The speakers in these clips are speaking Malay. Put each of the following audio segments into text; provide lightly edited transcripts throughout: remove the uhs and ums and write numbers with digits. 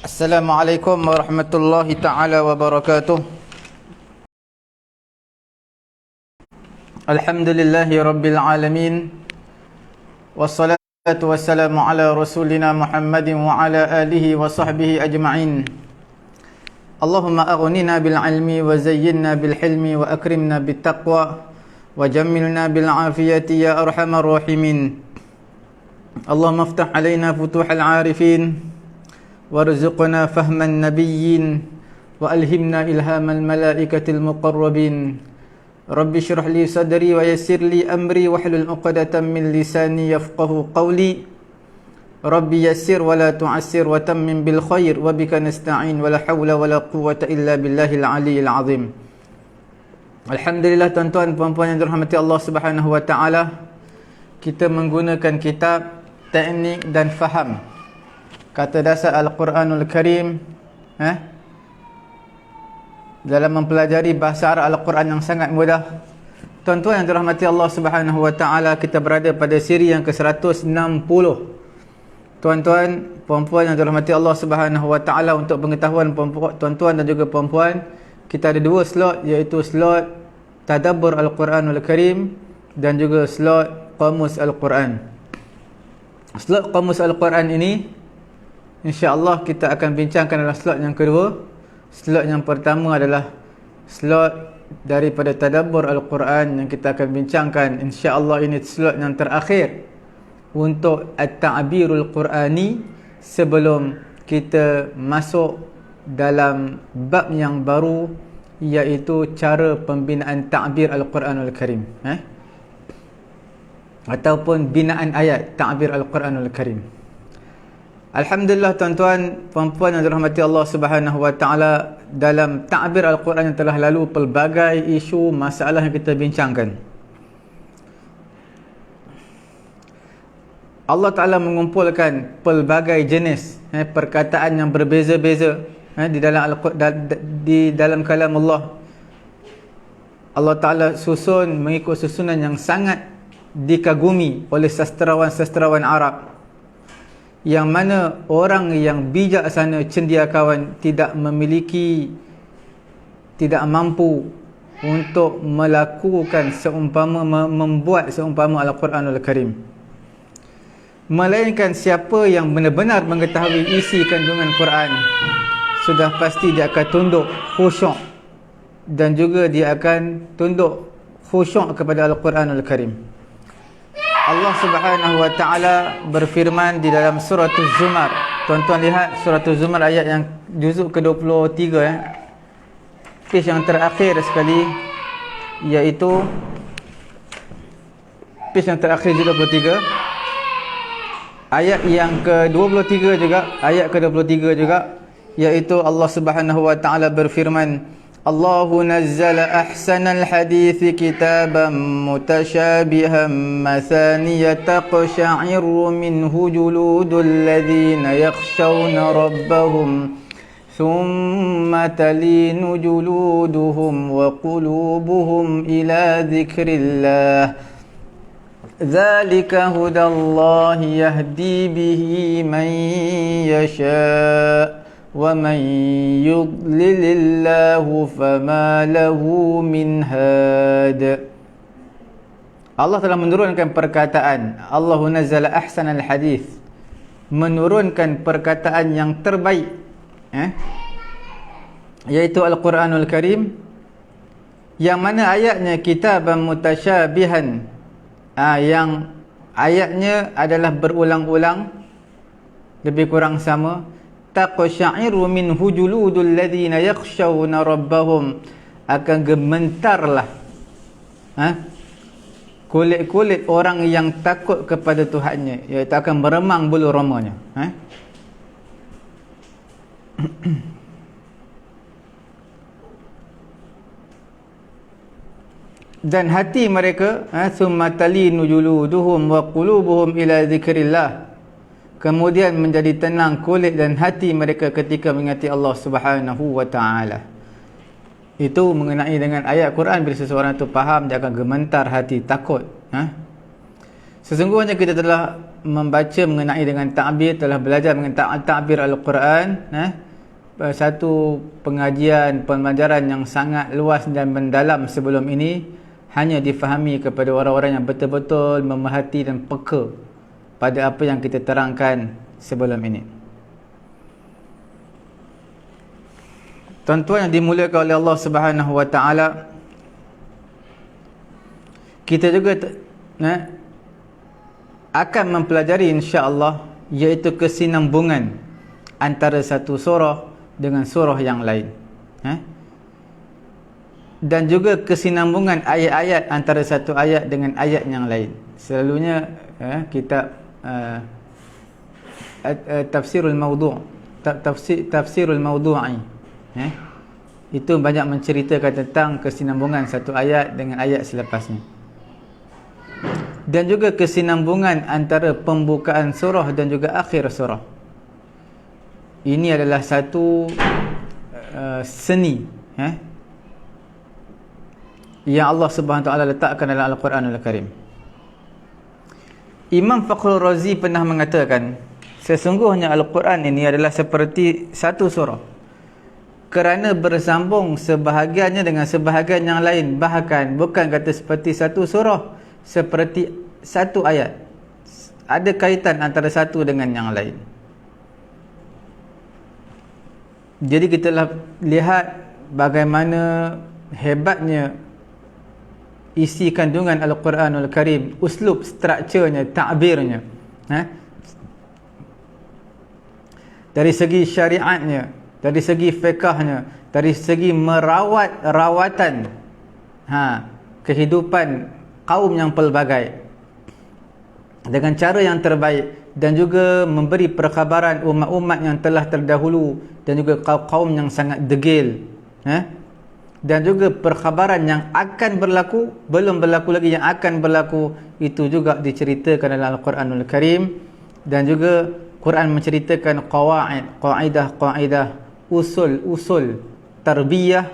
Assalamualaikum warahmatullahi ta'ala wabarakatuh. Alhamdulillahi rabbil alamin. Wassalatu wassalamu ala rasulina Muhammadin wa ala alihi wa sahbihi ajma'in. Allahumma aghnina bil ilmi wa zayyinna bil hilmi wa akrimna bit taqwa wa jammilna bil afiyati ya arhamar rahimin. Allahumma aftah alaina futuhal arifin warzuqna fahman nabiyyin wa alhimna ilhamal malaikatil muqarrabin. Rabbi shrah li sadri wa yassir li amri wahlul 'uqdatam min lisani yafqahu qawli. Rabbi yassir wa la tu'assir wa tammim bil khair wa bika nasta'in wa la hawla wa la quwwata illa billahil aliyyil azim. Alhamdulillah, tuan-tuan puan-puan yang dirahmati Allah Subhanahu wa taala, kita menggunakan kitab Teknik dan Faham Kata Dasar Al-Quranul Karim dalam mempelajari bahasa Arab Al-Quran yang sangat mudah. Tuan-tuan yang dirahmati Allah Subhanahu wa taala, kita berada pada siri yang ke-160. Tuan-tuan, puan-puan yang dirahmati Allah Subhanahu wa taala, untuk pengetahuan tuan-tuan dan juga puan-puan, kita ada dua slot, iaitu slot Tadabbur Al-Quranul Karim dan juga slot Qamus Al-Quran. Slot Qamus Al-Quran ini InsyaAllah kita akan bincangkan dalam slot yang kedua. Slot yang pertama adalah slot daripada Tadabbur Al-Quran yang kita akan bincangkan. InsyaAllah ini slot yang terakhir untuk At-Ta'birul Qurani sebelum kita masuk dalam bab yang baru, iaitu cara pembinaan ta'bir Al-Quranul Karim, ataupun binaan ayat ta'bir Al-Quranul Karim. Alhamdulillah, tuan-tuan puan-puan yang dirahmati Allah Subhanahu wa taala, dalam ta'bir Al-Quran yang telah lalu pelbagai isu masalah yang kita bincangkan. Allah Taala mengumpulkan pelbagai jenis perkataan yang berbeza-beza di dalam kalam Allah. Allah Taala susun mengikut susunan yang sangat dikagumi oleh sastrawan-sastrawan Arab, yang mana orang yang bijaksana cendekiawan tidak mampu untuk melakukan membuat seumpama Al-Quranul Karim, melainkan siapa yang benar-benar mengetahui isi kandungan Quran, sudah pasti dia akan tunduk khusyuk, dan juga dia akan tunduk khusyuk kepada Al-Quranul Karim. Allah Subhanahu wa taala berfirman di dalam surah Az-Zumar. Tuan-tuan lihat surah Az-Zumar ayat yang juzuk ke-23, page yang terakhir sekali, iaitu page yang terakhir juzuk 23, ayat yang ke-23 juga, ayat ke-23 juga, iaitu Allah Subhanahu wa taala berfirman, Allahu nazzala ahsanal hadithi kitaban mutashabihan mathaniya taqsha'iru minhu juludul ladhina yakhshawna rabbahum thumma talinu juluduhum wa qulubuhum ila dhikrillah dhalika hudallahi yahdi bihi man yasha' wa man yudlilillahu fama lahu min had. Allah telah menurunkan perkataan, Allahu nazzala ahsanal hadith, menurunkan perkataan yang terbaik, iaitu Al-Quranul Karim, yang mana ayatnya kitaban mutasyabihan, yang ayatnya adalah berulang-ulang, lebih kurang sama. Taqsha'iru minhu juludul ladzina yakhshawna rabbahum, akan gementarlah kulit-kulit orang yang takut kepada Tuhannya, iaitu akan meremang bulu romanya. Dan hati mereka, summa talinu juluduhum wa qulubuhum ila dzikrillah, kemudian menjadi tenang kulit dan hati mereka ketika mengingati Allah Subhanahu wa taala. Itu mengenai dengan ayat Quran. Bila seseorang itu faham, dia akan gementar hati, takut. Sesungguhnya kita telah membaca mengenai dengan ta'bir, telah belajar mengenai ta'bir Al-Quran, satu pengajian, pembelajaran yang sangat luas dan mendalam sebelum ini, hanya difahami kepada orang-orang yang betul-betul memerhati dan peka pada apa yang kita terangkan sebelum ini. Tuan-tuan yang dimuliakan oleh Allah Subhanahu wa taala, kita juga akan mempelajari insya-Allah, iaitu kesinambungan antara satu surah dengan surah yang lain, dan juga kesinambungan ayat-ayat antara satu ayat dengan ayat yang lain. Selalunya kitab tafsirul mawdu', tafsirul mawdu'i, itu banyak menceritakan tentang kesinambungan satu ayat dengan ayat selepasnya, dan juga kesinambungan antara pembukaan surah dan juga akhir surah. Ini adalah satu seni yang Allah Subhanahu Wa Taala letakkan dalam Al-Quranul Karim. Imam Fakhrul Razi pernah mengatakan, sesungguhnya Al-Quran ini adalah seperti satu surah, kerana bersambung sebahagiannya dengan sebahagian yang lain. Bahkan bukan kata seperti satu surah, seperti satu ayat, ada kaitan antara satu dengan yang lain. Jadi kita lihat bagaimana hebatnya isi kandungan Al-Quranul Karim, uslub, strukturnya, ta'birnya, dari segi syariatnya, dari segi fiqahnya, dari segi rawatan kehidupan kaum yang pelbagai dengan cara yang terbaik, dan juga memberi perkhabaran umat-umat yang telah terdahulu dan juga kaum yang sangat degil, dan juga perkhabaran yang akan berlaku, belum berlaku lagi, yang akan berlaku, itu juga diceritakan dalam Al-Quranul Karim. Dan juga Quran menceritakan qaidah, usul tarbiyah,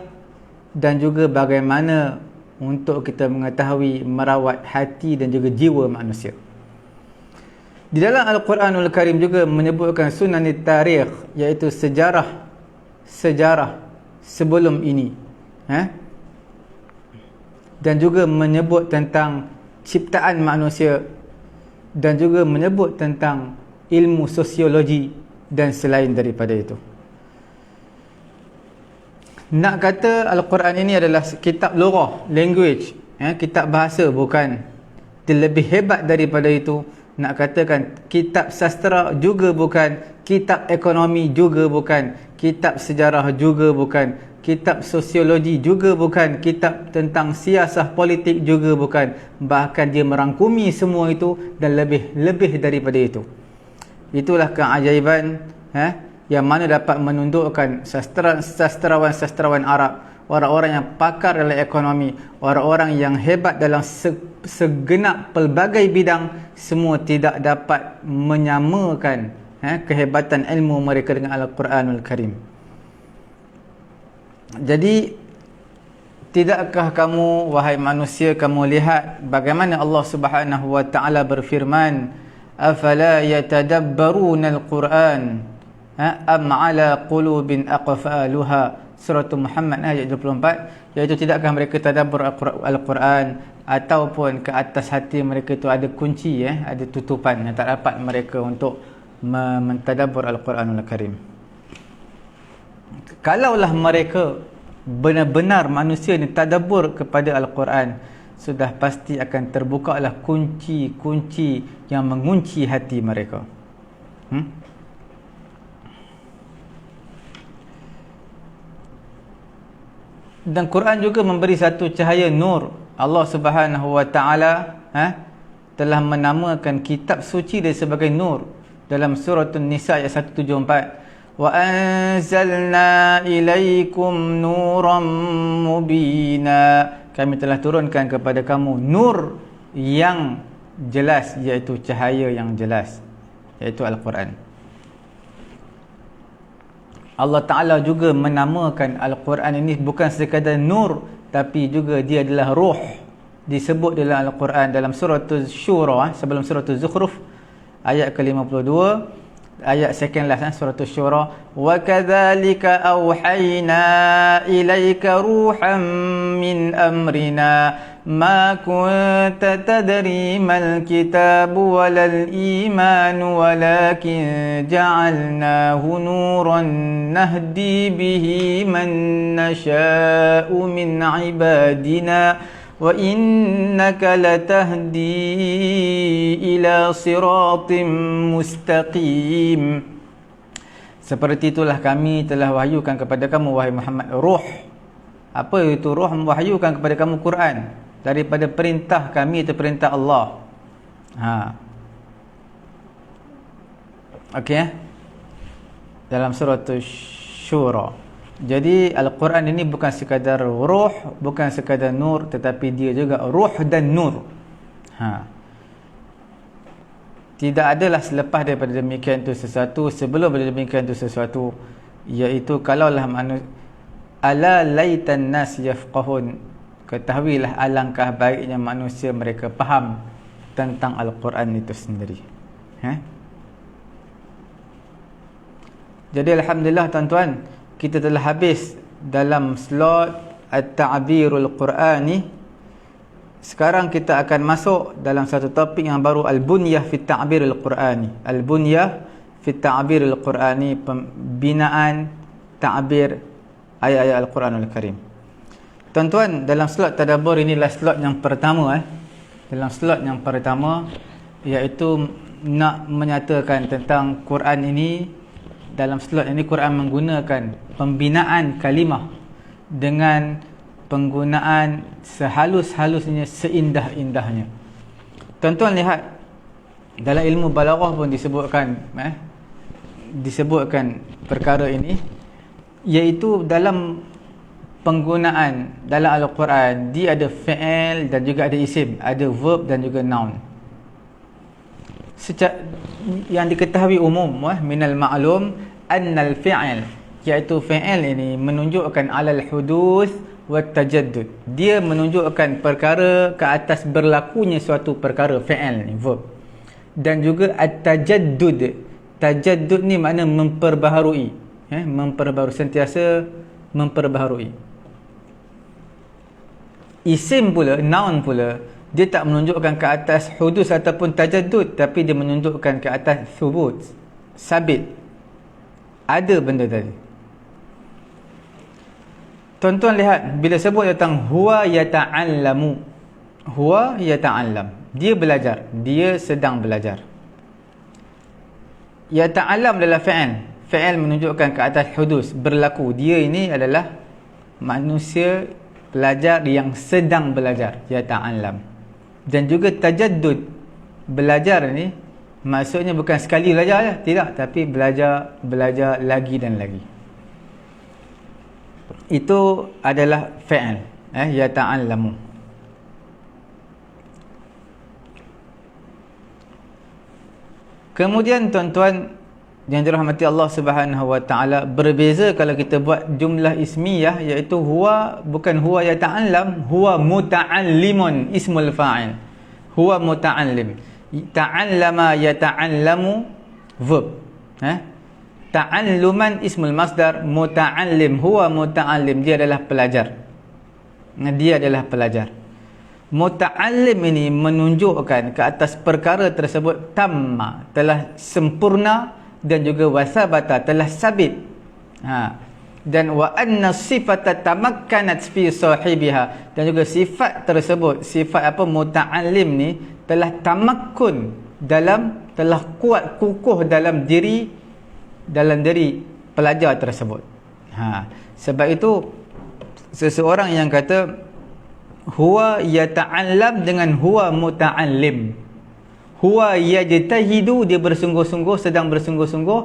dan juga bagaimana untuk kita mengetahui merawat hati dan juga jiwa manusia. Di dalam Al-Quranul Karim juga menyebutkan sunanit tarikh, iaitu sejarah sebelum ini, dan juga menyebut tentang ciptaan manusia, dan juga menyebut tentang ilmu sosiologi dan selain daripada itu. Nak kata Al-Quran ini adalah kitab lughah, language, kitab bahasa, bukan. Lebih hebat daripada itu. Nak katakan kitab sastra juga bukan, kitab ekonomi juga bukan, kitab sejarah juga bukan, kitab sosiologi juga bukan, kitab tentang siasah politik juga bukan. Bahkan dia merangkumi semua itu dan lebih daripada itu. Itulah keajaiban yang mana dapat menundukkan sastrawan Arab, orang-orang yang pakar dalam ekonomi, orang-orang yang hebat dalam segenap pelbagai bidang, semua tidak dapat menyamakan kehebatan ilmu mereka dengan Al-Quranul Karim. Jadi, tidakkah kamu, wahai manusia, kamu lihat bagaimana Allah Subhanahu Wa Taala berfirman, afala yatadabbaruna al-Quran am ala qulubin aqfaluha, surah Muhammad ayat 24, iaitu tidakkah mereka tadabbur Al-Quran, ataupun ke atas hati mereka itu ada kunci, ada tutupan yang tak dapat mereka untuk mentadabbur Al-Quranul Karim. Kalaulah mereka benar-benar manusia ni tadabbur kepada Al-Quran, sudah pasti akan terbukalah kunci-kunci yang mengunci hati mereka. Dan Quran juga memberi satu cahaya nur. Allah Subhanahu Wa Taala telah menamakan kitab suci dia sebagai nur dalam surah An-Nisa ayat 174. Wa anzalna ilaikum nuran mubina, kami telah turunkan kepada kamu nur yang jelas, iaitu cahaya yang jelas, iaitu Al-Quran. Allah Ta'ala juga menamakan Al-Quran ini bukan sekadar nur, tapi juga dia adalah ruh. disebut dalam Al-Quran dalam surah Syura, sebelum surah Zukhruf ayat ke-52, ayat second last surah Syura, wa kadzalika auhayna ilaika ruham min amrina ma kunta tadri mal kitabu walal iman walakin ja'alnahu nuran nahdi bihi man nasha'u min ibadina wa innaka latahdi ila siratim mustaqim. Seperti itulah kami telah wahyukan kepada kamu wahai Muhammad ruh. Apa itu ruh? Mewahyukan kepada kamu Quran daripada perintah kami atau perintah Allah. Okey. Dalam surah Syura. Jadi Al-Quran ini bukan sekadar ruh, bukan sekadar nur, tetapi dia juga ruh dan nur. Tidak adalah selepas daripada demikian itu sesuatu, sebelum daripada demikian itu sesuatu, iaitu kalaulah manusia, ala laitan nas yafqahun, ketahuilah alangkah baiknya manusia mereka faham tentang Al-Quran itu sendiri. Jadi alhamdulillah tuan-tuan, kita telah habis dalam slot At-Ta'birul Qur'ani. Sekarang kita akan masuk dalam satu topik yang baru, Al-Bunyah fi Ta'birul Qur'ani. Al-Bunyah fi Ta'birul Qur'ani, pembinaan ta'bir ayat-ayat Al-Quranul Karim. Tuan-tuan, dalam slot tadabbur inilah slot yang pertama dalam slot yang pertama, iaitu nak menyatakan tentang Quran ini. Dalam slot ini Quran menggunakan pembinaan kalimah dengan penggunaan sehalus-halusnya, seindah-indahnya. Tuan-tuan lihat, dalam ilmu balaghah pun disebutkan perkara ini, iaitu dalam penggunaan dalam Al-Quran, dia ada fi'il dan juga ada isim, ada verb dan juga noun. Yang diketahui umum, minal ma'lum annal fi'il, iaitu fi'il ini menunjukkan alal huduth wa tajaddud. Dia menunjukkan perkara ke atas berlakunya suatu perkara, fi'il ni verb. Dan juga at-tajaddud. Tajaddud ni makna memperbaharui, memperbaharui, sentiasa memperbaharui. Isim pula, noun pula, dia tak menunjukkan ke atas hudus ataupun tajaddud, tapi dia menunjukkan ke atas thubut, sabit, ada benda tadi. Tuan-tuan lihat, bila sebut tentang huwa yata'allamu, huwa yata'allam, dia belajar, dia sedang belajar. Yata'allam adalah fi'il. Fi'il menunjukkan ke atas hudus, berlaku. Dia ini adalah manusia pelajar yang sedang belajar, yata'allam. Dan juga tajaddud, belajar ni maksudnya bukan sekali belajar, tidak, tapi belajar lagi dan lagi. Itu adalah fi'il, yata'allamu. Kemudian tuan-tuan yang dirahmati Allah Subhanahu wa taala, berbeza kalau kita buat jumlah ismiyah, iaitu huwa, bukan huwa yata'allam, huwa muta'allimun, ismul fa'il. Huwa muta'allim. Ta'allama yata'allamu, verb. Ta'alluman ismul masdar, muta'allim, huwa muta'allim, dia adalah pelajar. Dia adalah pelajar. Muta'allim ini menunjukkan ke atas perkara tersebut tamma, telah sempurna, dan juga wasabata, telah sabit. Dan wa anna sifata tamakkanat fi sahibiha, dan juga sifat tersebut, sifat apa, muta'allim ni telah tamakkun dalam, telah kuat kukuh dalam diri pelajar tersebut. Sebab itu seseorang yang kata huwa yata'allam dengan huwa muta'allim, huwa yajtahidu, dia bersungguh-sungguh, sedang bersungguh-sungguh,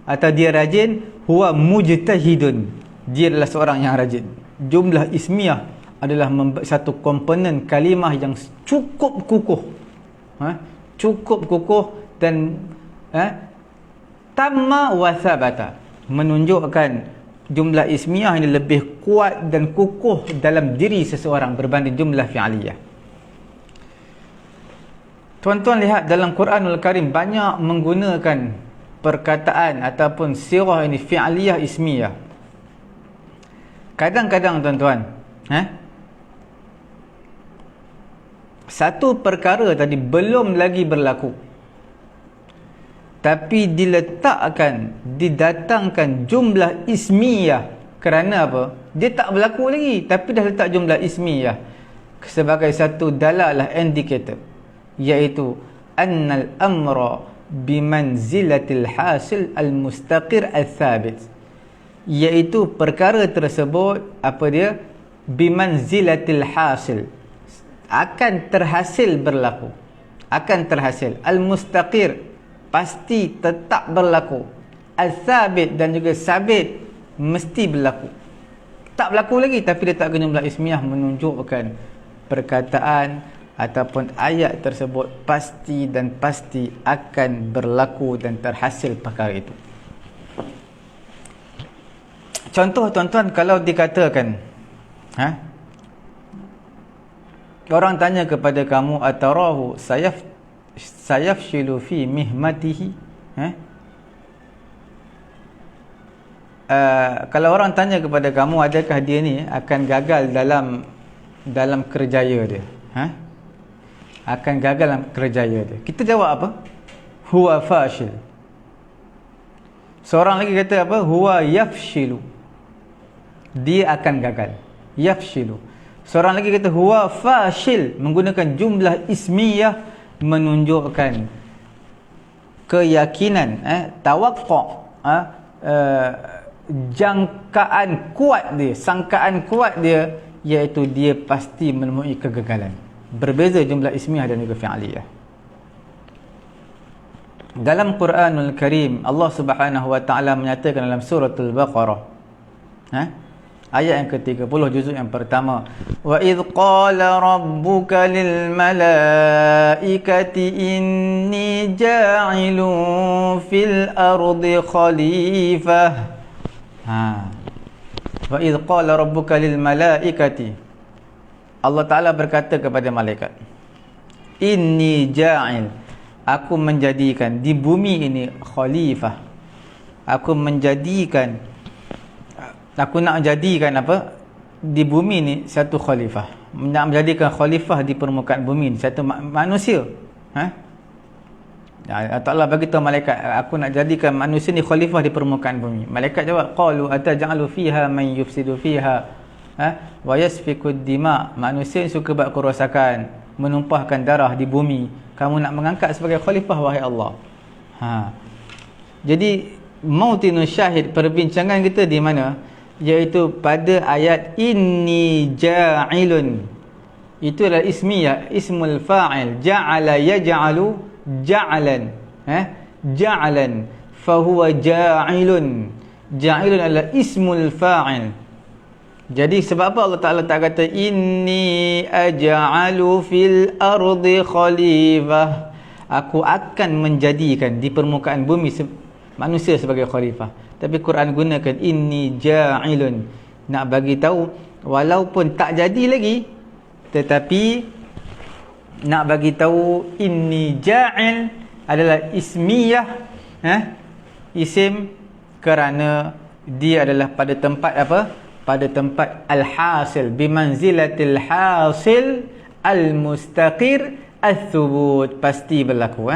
atau dia rajin, huwa mujtahidun, dia adalah seorang yang rajin. Jumlah ismiyah adalah satu komponen kalimah yang cukup kukuh, cukup kukuh dan tamma wa thabata, menunjukkan jumlah ismiyah ini lebih kuat dan kukuh dalam diri seseorang berbanding jumlah fi'aliyah. Tuan-tuan lihat dalam Quranul Karim banyak menggunakan perkataan ataupun sirah ini fi'liyah ismiyah. Kadang-kadang tuan-tuan, satu perkara tadi belum lagi berlaku, tapi didatangkan jumlah ismiyah. Kerana apa? Dia tak berlaku lagi, tapi dah letak jumlah ismiyah sebagai satu dalalah indicator, iaitu annal amra bimanzilatil hasil al-mustaqir al-thabit, iaitu perkara tersebut apa dia? Bimanzilatil hasil, akan terhasil berlaku, akan terhasil, al-mustaqir pasti tetap berlaku, al-thabit dan juga sabit mesti berlaku. Tak berlaku lagi tapi dia tak guna jumlah ismiyah, menunjukkan perkataan ataupun ayat tersebut pasti dan pasti akan berlaku dan terhasil perkara itu. Contoh tuan-tuan, kalau dikatakan orang tanya kepada kamu, atarahu sayafshilu fi mihmatihi, kalau orang tanya kepada kamu, adakah dia ni akan gagal dalam kerjaya dia, akan gagal dalam kerjaya dia, kita jawab apa? Huwa fashil. Seorang lagi kata apa? Huwa yafshilu, dia akan gagal, yafshilu. Seorang lagi kata huwa fashil, menggunakan jumlah ismiyah menunjukkan keyakinan, tawaqqa', jangkaan kuat dia, sangkaan kuat dia, iaitu dia pasti menemui kegagalan. Berbeza jumlah ismiyah dan juga fi'liyah. Dalam Quranul Karim, Allah Subhanahu wa taala menyatakan dalam surah Al-Baqarah, ayat yang ke-30, juzuk yang pertama, wa idh qala rabbuka lil malaikati inni ja'ilun fil ardi khalifah. Wa idh qala rabbuka lil malaikati, Allah Ta'ala berkata kepada malaikat, inni ja'il, aku menjadikan di bumi ini khalifah, aku nak jadikan apa di bumi ni satu khalifah, nak menjadikan khalifah di permukaan bumi ni satu manusia. Allah bagi tahu malaikat, aku nak jadikan manusia ni khalifah di permukaan bumi. Malaikat jawab, qalu ataj'alu fiha man yufsidu fiha wa yasfiku dima, manusia yang suka buat kerosakan, menumpahkan darah di bumi, kamu nak mengangkat sebagai khalifah, wahai Allah. Jadi mautinu syahid, perbincangan kita di mana? Iaitu pada ayat inni ja'ilun. Itu adalah ismiyah, ismul fa'il, ja'ala yaj'alu ja'alan, ja'alan, fahuwa ja'ilun. Ja'ilun adalah ismul fa'il. Jadi sebab apa Allah Ta'ala tak kata inni aj'alu fil ardi khalifah, aku akan menjadikan di permukaan bumi manusia sebagai khalifah, tapi Quran gunakan inni ja'ilun, nak bagi tahu walaupun tak jadi lagi, tetapi nak bagi tahu inni ja'il adalah ismiyah, isim, kerana dia adalah pada tempat apa? Pada tempat al-hasil, bimanzilatil hasil al-mustaqir al-thubut, pasti berlaku.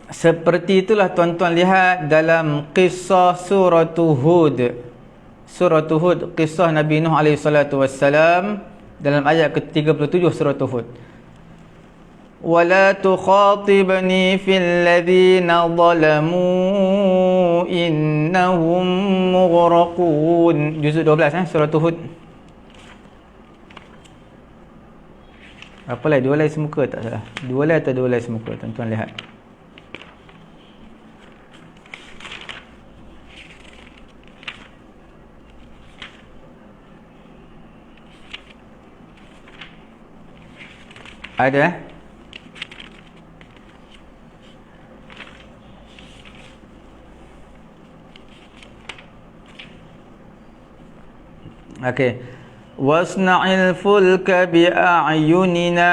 Seperti itulah tuan-tuan lihat dalam kisah surah Hud. Surah Hud, kisah Nabi Nuh alaihi salatu wassalam, dalam ayat ke-37 surah Hud. وَلَا تُخَاطِبْنِي فِي الَّذِينَ ظَلَمُوا إِنَّهُمْ مُغْرَقُونَ. Juzuk 12 surah Hud. Apa lagi? Dua lagi semuka tak salah. Dua lagi atau dua lagi semuka, tuan-tuan lihat. Ada Okey. wasna'il fulka bi'a'yunina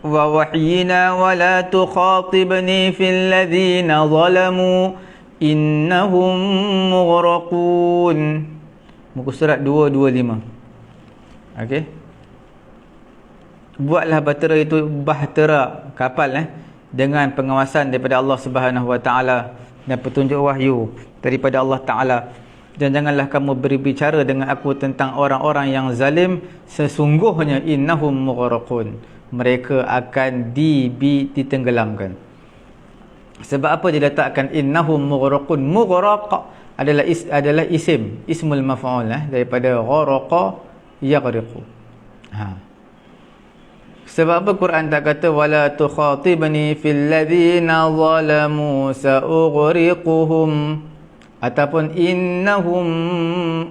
wa wahyina wa la tukhatibni fil ladzina zalamu innahum mughraqun. Muka surat 225. Okey. Buatlah bahtera kapal dengan pengawasan daripada Allah Subhanahu Wa Taala dan petunjuk wahyu daripada Allah Taala. Dan janganlah kamu berbicara dengan aku tentang orang-orang yang zalim, sesungguhnya innahum mughraqun, mereka akan ditenggelamkan. Sebab apa diletakkan innahum mughraqun? Mughraq adalah ismul maf'ul daripada gharaqa yaghriqu. Sebab apa Quran tak kata wala tukhatibni fil ladzina zalamu sa'ughriquhum, ataupun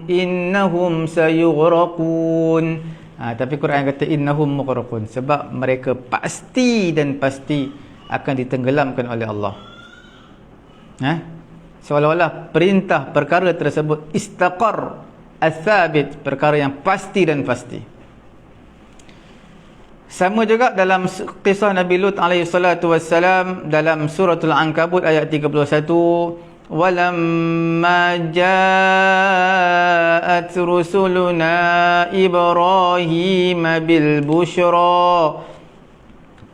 innahum sayughraqun. Tapi Quran kata innahum mughraqun, sebab mereka pasti akan ditenggelamkan oleh Allah. Seolah-olah perintah perkara tersebut istaqar al-thabit, perkara yang pasti dan pasti. Sama juga dalam kisah Nabi Lut alaihi salatu wassalam dalam suratul Ankabut ayat 31, walamma ja'at rusuluna Ibrahim bil bushra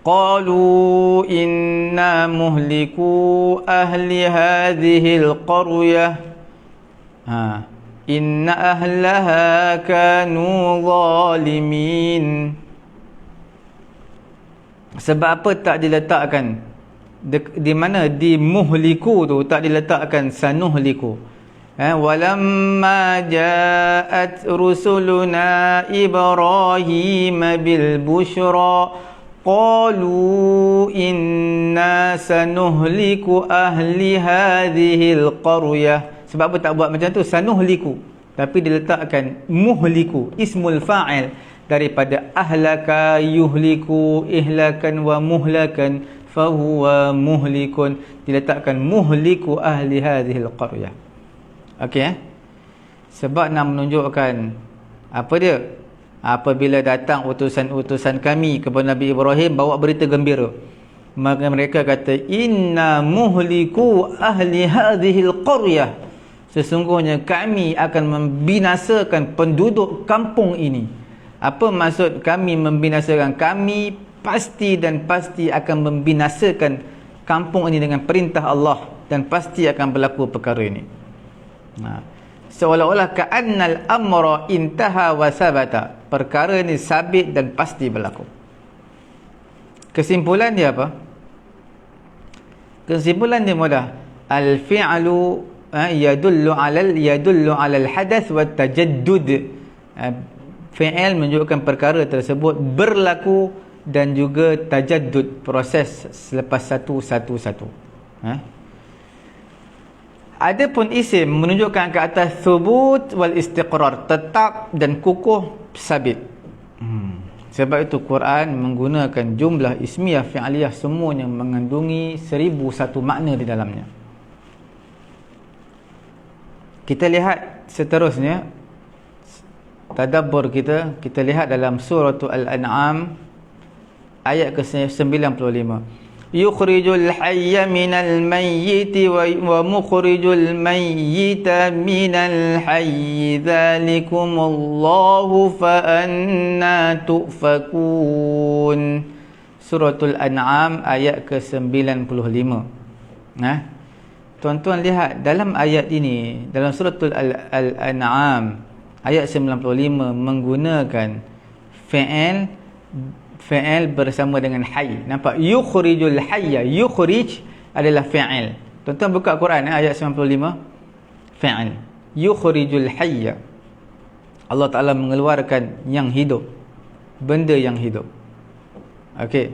qalu inna muhliku ahli hadhil qaryah inna ahlaha kanu zalimin. Sebab apa tak diletakkan di mana di muhliku tu tak diletakkan sanuhliku. Walamma ja'at rusuluna Ibrahim bil bushra qalu inna sanuhliku ahli hadhil qaryah. Sebab apa tak buat macam tu sanuhliku, tapi diletakkan muhliku, ismul fa'il daripada ahlaka yuhliku ihlakan wa muhlakan fahuwa muhlikun, diletakkan muhliku ahli hadhil qaryah. Okey sebab nak menunjukkan apa dia, apabila datang utusan-utusan kami kepada Nabi Ibrahim bawa berita gembira, maka mereka kata inna muhliku ahli hadhil qaryah, sesungguhnya kami akan membinasakan penduduk kampung ini. Apa maksud kami membinasakan? Kami pasti akan membinasakan kampung ini dengan perintah Allah, dan pasti akan berlaku perkara ini. Seolah-olah ka'annal amra intaha wa sabata, perkara ini sabit dan pasti berlaku. Kesimpulan dia apa? Kesimpulan dia mudah. Al-fi'lu yadullu 'alal hadath wa tajaddud. Fi'il menunjukkan perkara tersebut berlaku dan juga tajaddud, proses selepas satu. Adapun isim menunjukkan ke atas thubut wal istiqrar, tetap dan kukuh sabit. Sebab itu Quran menggunakan jumlah ismiyah fi'aliyah semuanya mengandungi 1001 makna di dalamnya. Kita lihat seterusnya tadabbur kita lihat dalam surah Al-An'am ayat ke-95. Yukhrijul hayya minal mayyiti wa mukhrijul mayyita minal hayyi dzalikumullahu fa anna tu'fakun. Suratul An'am ayat ke-95. Tuan-tuan lihat dalam ayat ini, dalam suratul Al-An'am ayat 95 menggunakan fi'il bersama dengan hayy. Nampak? Yukhrijul hayya, yukhrij adalah fi'il. Tuan-tuan buka Quran ayat 95, fi'il. Yukhrijul hayya, Allah Ta'ala mengeluarkan yang hidup, benda yang hidup. Okey.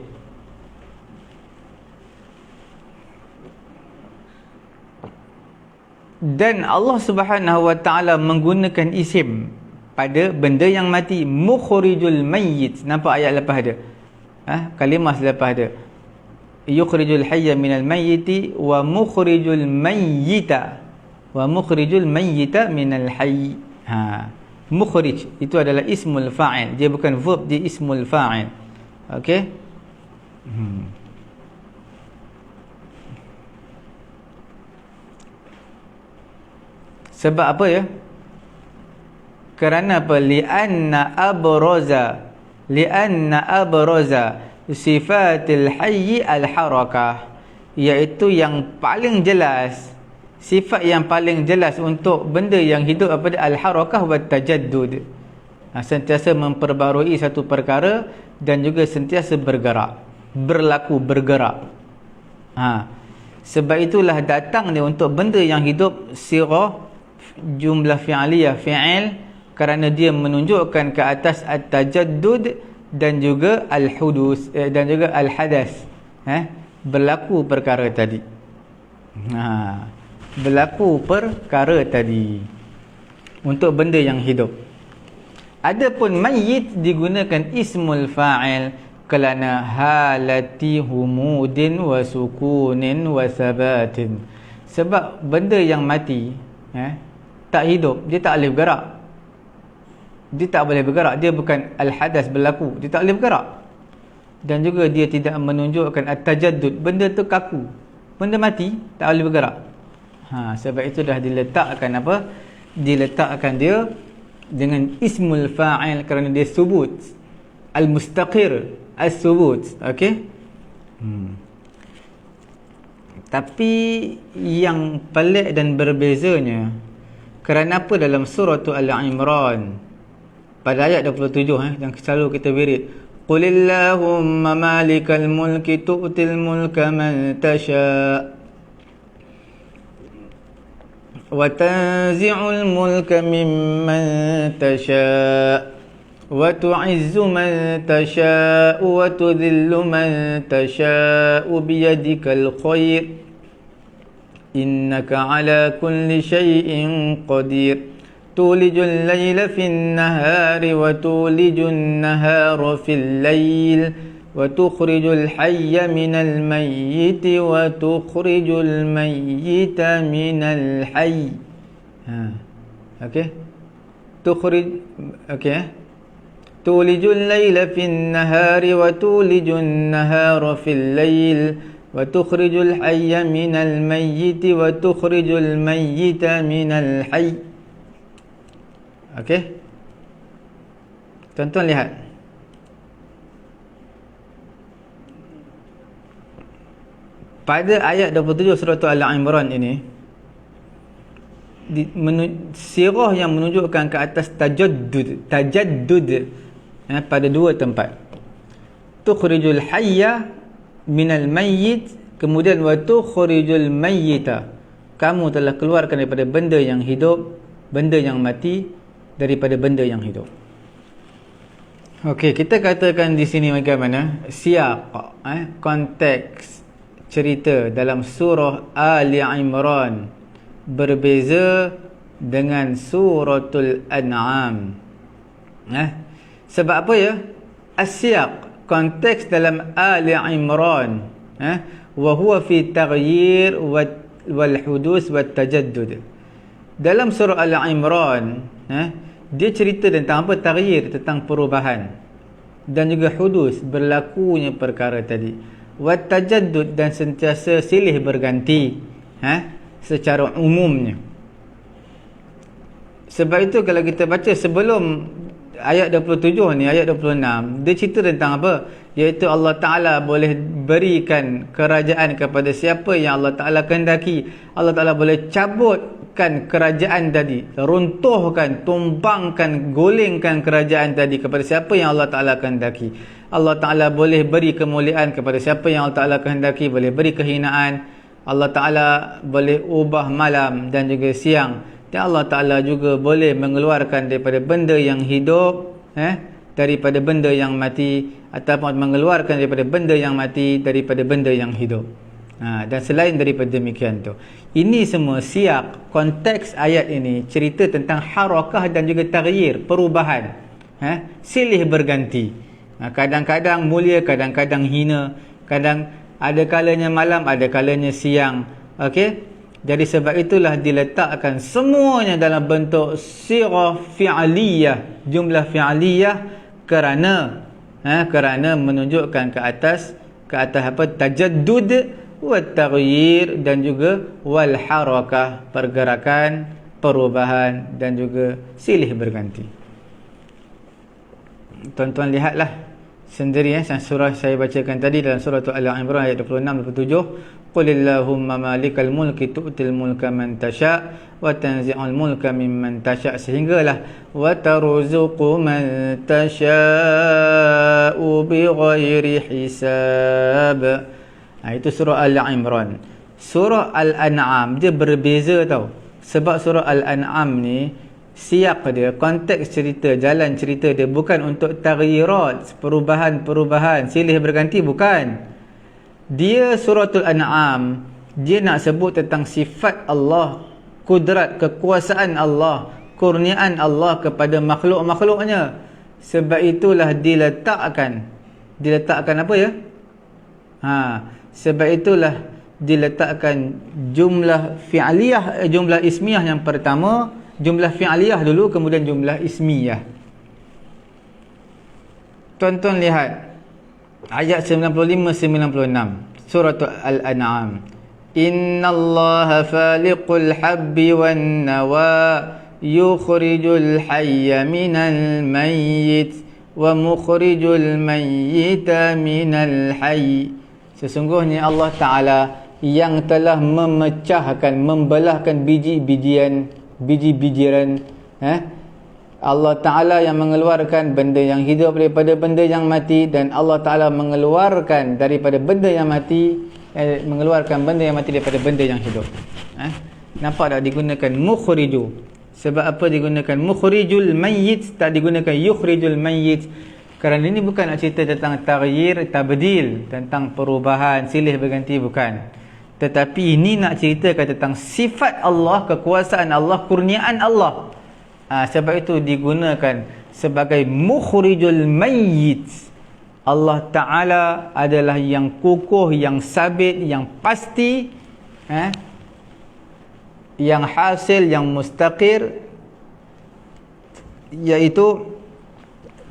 Dan Allah Subhanahu Wa Ta'ala menggunakan isim pada benda yang mati. Mukhrijul mayyit. Nampak ayat lepas dia? Kalimah selepas dia. Yukhrijul hayya minal mayyiti wa mukhrijul mayyita. Wa mukhrijul mayyita minal hayy. Mukhrij itu adalah ismul fa'il, dia bukan verb, dia ismul fa'il. Okey. Sebab apa ya? Kerana apa? Li'anna abraza sifatil hayyi al-harakah, iaitu yang paling jelas, sifat yang paling jelas untuk benda yang hidup pada al-harakah wa tajaddud, sentiasa memperbarui satu perkara dan juga sentiasa bergerak, bergerak. Sebab itulah datang dia untuk benda yang hidup sirah jumlah fi'aliyah fi'il, kerana dia menunjukkan ke atas at-tajaddud dan juga al-hudus dan juga al-hadas, berlaku perkara tadi. Berlaku perkara tadi untuk benda yang hidup. Adapun mayyit digunakan ismul fa'il kerana halati humudin wa sukunin wa sabatin. Sebab benda yang mati, tak hidup, dia tak boleh bergerak. Dia tak boleh bergerak, dia bukan al-hadas berlaku, dia tak boleh bergerak. Dan juga dia tidak menunjukkan at-tajaddud, benda tu kaku, benda mati tak boleh bergerak. Sebab itu dah diletakkan apa? Diletakkan dia dengan ismul fa'il kerana dia subut, al-mustaqir, as-subut. Okey. Tapi yang pelik dan berbezanya, kerana apa dalam surah Al-Imran pada ayat 27 yang selalu kita wirid, qulillahumma malikal mulki tu'til mulka man tasha' wa tanzi'ul mulka mimman tasha' wa tu'izzu man tasha' wa tudhillu man tasha' biyadikal khair innaka ala kulli syai'in qadir tulijul layla fin nahari wa tulijun nahara fil layl wa tukhrijul hayya minal mayyiti wa tukhrijul mayyita minal hayy. Okey. Tulijul layla fin nahari wa tulijun nahara fil layl wa tukhrijul hayya minal mayyiti wa tukhrijul mayyita minal hayy. Okey. Tuan-tuan lihat. Pada ayat 27 surah Al-Imran ini, sirah yang menunjukkan ke atas tajaddud pada dua tempat. Tukhrijul hayya minal mayyit, kemudian wa tukhrijul mayyita, kamu telah keluarkan daripada benda yang hidup, benda yang mati daripada benda yang hidup. Okey, kita katakan di sini bagaimana siyaq, konteks cerita dalam surah Ali Imran berbeza dengan suratul An'am. Sebab apa ya? As-siyaq, konteks dalam Ali Imran, wa huwa fi taghyir wal hudus wat tajaddud. Dalam surah Al-Imran, dia cerita tentang apa? Taghyir, tentang perubahan, dan juga hudus, berlakunya perkara tadi, wat tajaddud, dan sentiasa silih berganti, secara umumnya. Sebab itu kalau kita baca sebelum ayat 27 ni, ayat 26, dia cerita tentang apa? Iaitu Allah Ta'ala boleh berikan kerajaan kepada siapa yang Allah Ta'ala kehendaki. Allah Ta'ala boleh cabutkan kerajaan tadi, runtuhkan, tumbangkan, golengkan kerajaan tadi kepada siapa yang Allah Ta'ala kehendaki. Allah Ta'ala boleh beri kemuliaan kepada siapa yang Allah Ta'ala kehendaki, boleh beri kehinaan. Allah Ta'ala boleh ubah malam dan juga siang. Dan Allah Ta'ala juga boleh mengeluarkan daripada benda yang hidup, daripada benda yang mati, ataupun mengeluarkan daripada benda yang mati daripada benda yang hidup. Dan selain daripada demikian tu, ini semua siyak, konteks ayat ini cerita tentang harakah dan juga taghyir, perubahan, silih berganti. Kadang-kadang mulia, kadang-kadang hina, kadang ada kalanya malam, ada kalanya siang. Okey, Jadi sebab itulah diletakkan semuanya dalam bentuk sirah fi'aliyah, jumlah fi'aliyah, kerana menunjukkan ke atas apa, tajaddud wa taghyir, dan juga wal harakah, pergerakan, perubahan, dan juga silih berganti. Tuan-tuan lihatlah sendiri surah saya bacakan tadi dalam surah Al-Imran ayat 26-27. Qulillahumma malikal mulki tu'til mulka man tasha' wa tanzi'ul mulka mimman tasha', sehinggalah wa tarzuqu man tasha'u bighairi hisab. Itu surah Al-Imran. Surah Al-An'am dia berbeza tau. Sebab surah Al-An'am ni siap dia, konteks cerita, jalan cerita dia bukan untuk taghyirat, perubahan-perubahan, silih berganti, bukan. Dia suratul An'am, dia nak sebut tentang sifat Allah, kudrat, kekuasaan Allah, kurniaan Allah kepada makhluk-makhluknya. Sebab itulah diletakkan apa ya? Sebab itulah diletakkan jumlah fi'aliyah, jumlah ismiyah yang pertama, jumlah fi'aliyah dulu, kemudian jumlah ismiyah. Tuan-tuan lihat ayat 95-96 surah Al-An'am. Innallaha faliqul habbi wan nawa yukhrijul hayya minal mayyit wa mukhrijul mayyita minal hayy. Sesungguhnya Allah Ta'ala yang telah memecahkan, membelahkan biji-bijian, Allah Ta'ala yang mengeluarkan benda yang hidup daripada benda yang mati, dan Allah Ta'ala mengeluarkan daripada benda yang mati, mengeluarkan benda yang mati daripada benda yang hidup. Nampak tak digunakan mukhriju? Sebab apa digunakan mukhrijul mayyit, tak digunakan yukhrijul mayyit? Kerana ini bukan nak cerita tentang taghyir, tabdil, tentang perubahan, silih berganti, bukan. Tetapi ini nak ceritakan tentang sifat Allah, kekuasaan Allah, kurniaan Allah. Sebab itu digunakan sebagai mukhrijul mayyit. Allah Ta'ala adalah yang kukuh, yang sabit, yang pasti, yang hasil, yang mustaqir, iaitu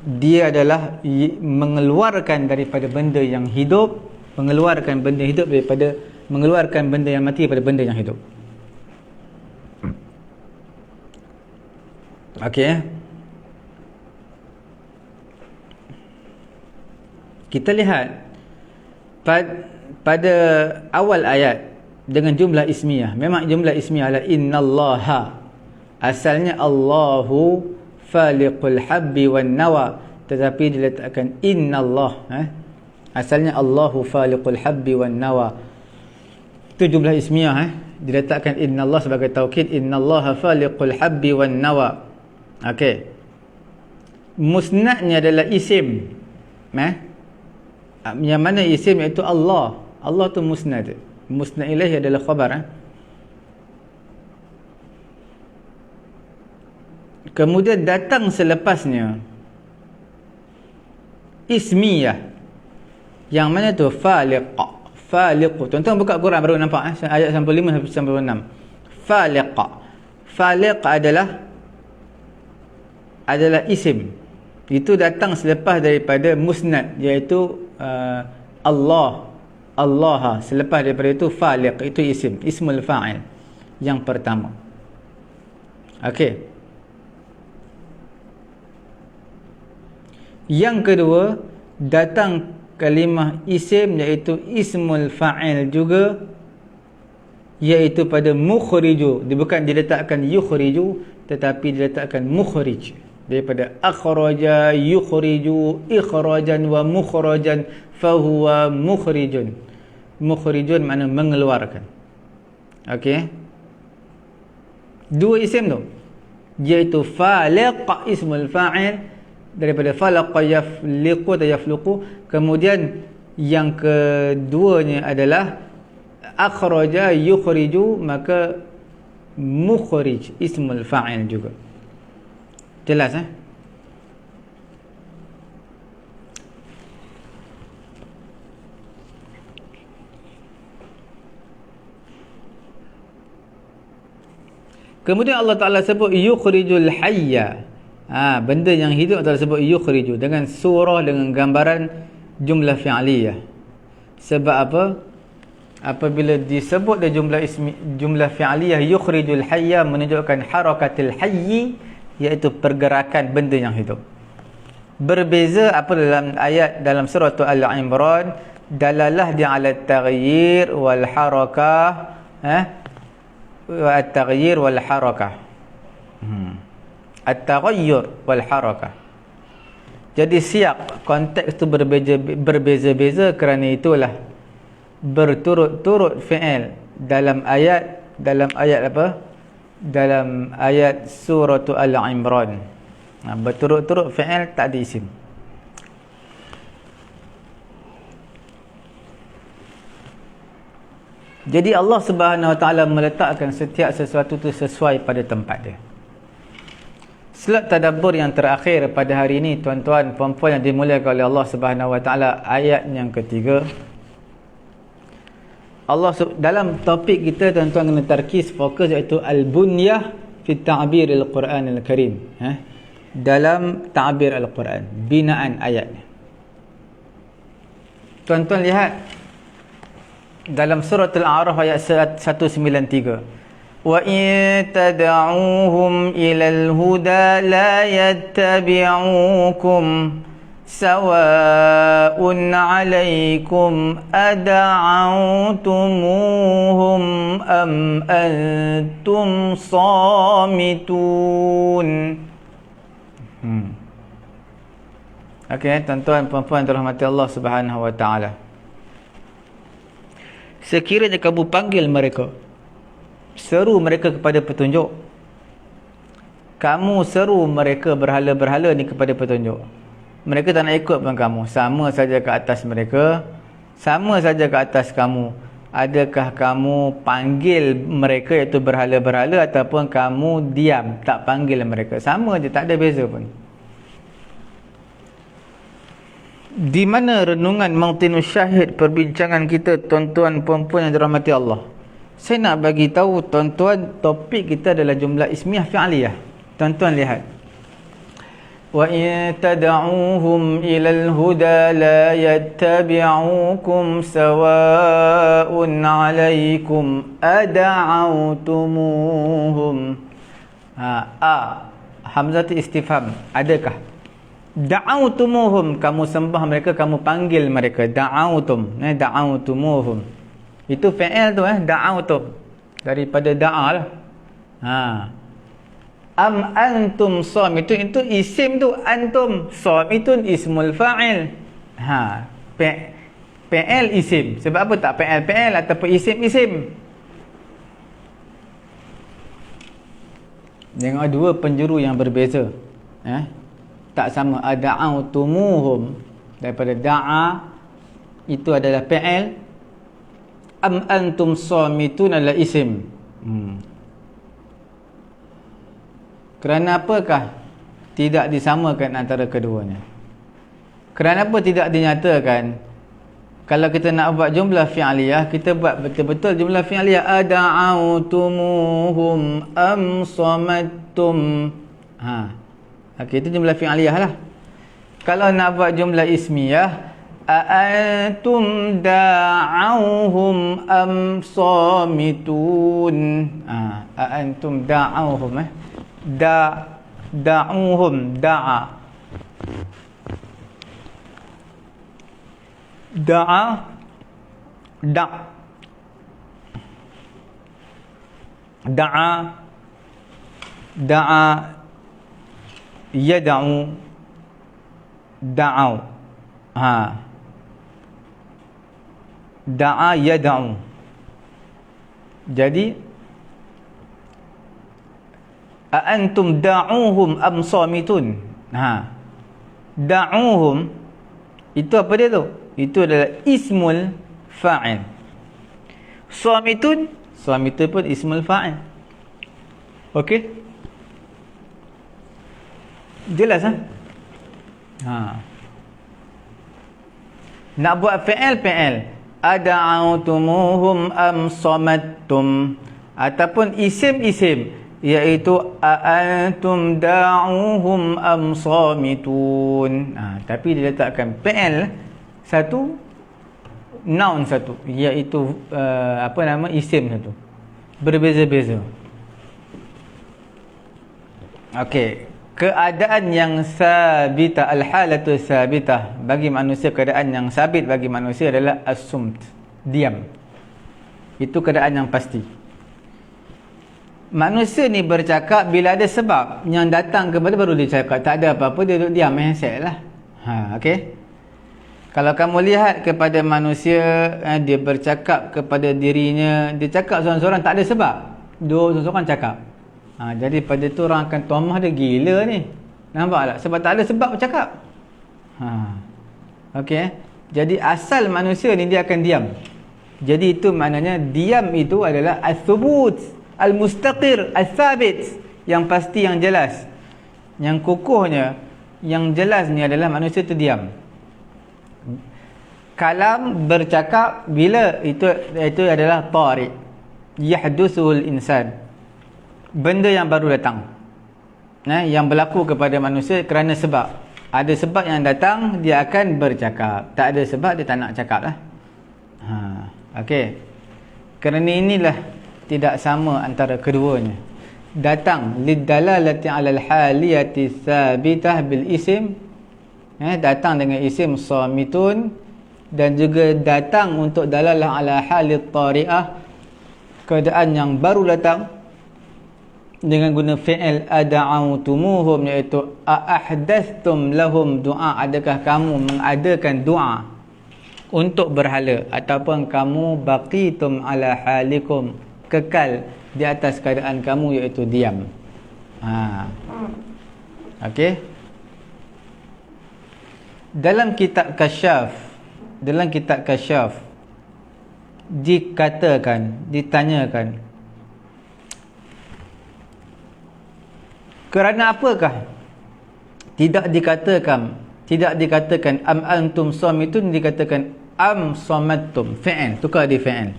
dia adalah mengeluarkan daripada benda yang hidup, mengeluarkan benda hidup daripada, mengeluarkan benda yang mati daripada benda yang hidup. Okey. Kita lihat pada awal ayat dengan jumlah ismiyah. Memang jumlah ismiyah adalah innallaha. Asalnya Allahu faliqul habbi wan nawa, tetapi diletakkan innallah. Asalnya Allahu faliqul habbi wan nawa. Itu jumlah ismiyah. Diletakkan innallah sebagai taukid, innallaha faliqul habbi wan nawa. Okey. Musnadnya adalah isim. Yang mana isim, iaitu Allah. Allah tu musnad. Musnad ilaih adalah khabar. Kemudian datang selepasnya ismiyah. Yang mana tu? Faliq. Faliq. Tuan-tuan buka Quran baru nampak ayat 95-96. Faliq. Faliq adalah isim. Itu datang selepas daripada musnad, iaitu Allah. Selepas daripada itu faliq, itu isim, ismul fa'il yang pertama. Okey. Yang kedua, datang kalimah isim, iaitu ismul fa'il juga, iaitu pada mukhriju. Dia bukan diletakkan yukhriju, tetapi diletakkan mukhrij. Daripada akhraja yukhriju ikhrajan wa mukhrajan fahuwa mukhrijun. Mukhrijun makna mengeluarkan. Okey. Dua isim tu, iaitu faliq, ismul fa'il, daripada falaqa yafliqu atau yafluqu. Kemudian yang keduanya adalah akhraja yukhriju, maka mukhrij, ismul fa'il juga. Jelas Kemudian Allah Ta'ala sebut yukhrijul hayya. Benda yang hidup Allah sebut yukhriju dengan surah, dengan gambaran jumlah fi'liyah. Sebab apa? Apabila disebut dia jumlah fi'liyah yukhrijul hayya, menunjukkan harakatil hayyi, iaitu pergerakan benda yang hidup. Berbeza apa dalam ayat dalam surah Al-Imran, dalalah dia ala taghyir wal harakah, at-taghyir wal harakah. At-taghayyur wal harakah. Jadi siap konteks tu berbeza-beza kerana itulah berturut-turut fi'il dalam ayat apa? Dalam ayat surah Al-Imran. Berturut-turut fi'il, tak ada isim. Jadi Allah Subhanahu Wa Taala meletakkan setiap sesuatu tu sesuai pada tempat dia. Slot tadabbur yang terakhir pada hari ini, tuan-tuan puan-puan yang dimuliakan oleh Allah Subhanahu Wa Taala, ayat yang ketiga. Dalam topik kita, tuan-tuan kena tarkis, fokus, iaitu al-bunyah fi ta'bir al-Quran al-Karim. Dalam ta'bir al-Quran, binaan ayatnya. Tuan-tuan lihat dalam surah Al-A'raf ayat 193. وَإِن تَدْعُوهُمْ إِلَى الْهُدَى لَا يَتَّبِعُوكُمْ سَوَاءٌ عَلَيْكُمْ أَدَعَوْتُمُوهُمْ أَمْ أَنْتُمْ صَامِتُونَ. Okey, tuan-tuan puan-puan dirahmati Allah Subhanahu Wa Taala. Sekiranya kamu panggil mereka, seru mereka kepada petunjuk, kamu seru mereka berhala-berhala ni kepada petunjuk, mereka tak nak ikut pun kamu, sama saja ke atas mereka, sama saja ke atas kamu. Adakah kamu panggil mereka iaitu berhala-berhala, ataupun kamu diam tak panggil mereka? Sama je, tak ada beza pun. Di mana renungan Mautinus Syahid perbincangan kita, tuan-tuan puan-puan yang dirahmati Allah? Saya nak bagi tahu tuan-tuan, topik kita adalah jumlah ismiyah fi'liyah. Tuan-tuan lihat, wa in tad'uuhum ilal huda la yattabi'ukum sawa'un 'alaikum ad'autumuhum. Hamzatu istifham, adakah? Da'autumuhum, kamu sembah mereka, kamu panggil mereka. Da'autum, da'autumuhum, itu fi'il tu, da'autum, daripada da'a lah. Am antum samitun, itu isim tu, antum. Samitun ismul fa'il. Fi'il isim. Sebab apa tak fi'il ataupun isim. Tengok dua penjuru yang berbeza. Tak sama. Ada'autumuhum, daripada da'a itu adalah fi'il. Am antum samitun adalah isim. Kerana apakah tidak disamakan antara keduanya? Kerana apa tidak dinyatakan? Kalau kita nak buat jumlah fi'liyah, kita buat betul-betul jumlah fi'liyah. Ada'autumuhum am samattum. Okey, itu jumlah fi'liyah lah. Kalau nak buat jumlah ismiyah, a'antum da'auhum am samitun. A'antum da'auhum, da'auhum, da'a yad'u, da'au, da'a yad'u. Jadi antum da'uhum am samitun. Da'uhum itu apa dia tu? Itu adalah ismul fa'il. Samitun pun ismul fa'il. Okey, jelas nak buat fi'il, ada'autumuhum am samattum, ataupun isim iaitu aantum da'uhum am samitun. Tapi dia letakkan fi'il satu, noun satu, iaitu isim satu. Berbeza-beza. Okey, keadaan yang sabita, al-halatu sabitah bagi manusia, keadaan yang sabit bagi manusia adalah as-sumt, diam. Itu keadaan yang pasti. Manusia ni bercakap bila ada sebab yang datang kepada baru dia cakap. Tak ada apa-apa, dia duduk diam, handset lah. Okey. Kalau kamu lihat kepada manusia, dia bercakap kepada dirinya, dia cakap seorang-seorang tak ada sebab, dua seorang-seorang cakap. Jadi pada tu orang akan tomah dia gila ni. Nampak tak? Sebab tak ada sebab bercakap. Okey. Jadi asal manusia ni dia akan diam. Jadi itu maknanya diam itu adalah as-subut, al-mustaqir, al-thabit, yang pasti, yang jelas, yang kukuhnya, yang jelas ni adalah manusia itu diam. Kalam, bercakap, bila itu adalah tariq, yahdusul insan, benda yang baru datang, yang berlaku kepada manusia kerana sebab. Ada sebab yang datang, dia akan bercakap. Tak ada sebab, dia tak nak cakap lah. Okey. Kerana inilah tidak sama antara keduanya. Datang lidalalati alal haliyati thabitah bil isim, datang dengan isim samitun, dan juga datang untuk dalalah ala halit tari'ah, keadaan yang baru datang, dengan guna fi'il ada'autumuhum, iaitu ahdathtum lahum du'a, adakah kamu mengadakan doa untuk berhala, ataupun kamu baqitum ala halikum, kekal di atas keadaan kamu, iaitu diam. Okey. Dalam kitab Kasyaf ditanyakan, kerana apakah tidak dikatakan am antum samitun, dikatakan am samattum, fi'il, tukar di fi'il.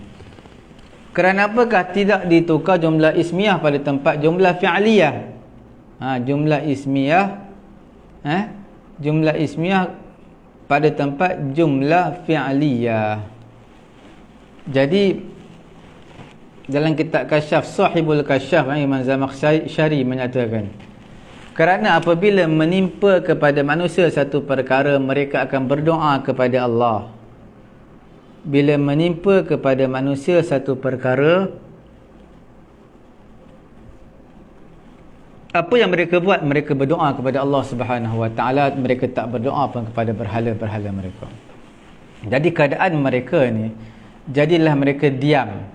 Kerana apakah tidak ditukar jumlah ismiyah pada tempat jumlah fi'liyah? Jumlah ismiyah pada tempat jumlah fi'liyah. Jadi dalam kitab Kasyaf, Sahibul Kasyaf, Imam Zamakhsyari menyatakan, kerana apabila menimpa kepada manusia satu perkara, mereka akan berdoa kepada Allah. Bila menimpa kepada manusia satu perkara, apa yang mereka buat? Mereka berdoa kepada Allah Subhanahu Wa Taala. Mereka tak berdoa pun kepada berhala-berhala mereka. Jadi keadaan mereka ni, jadilah mereka diam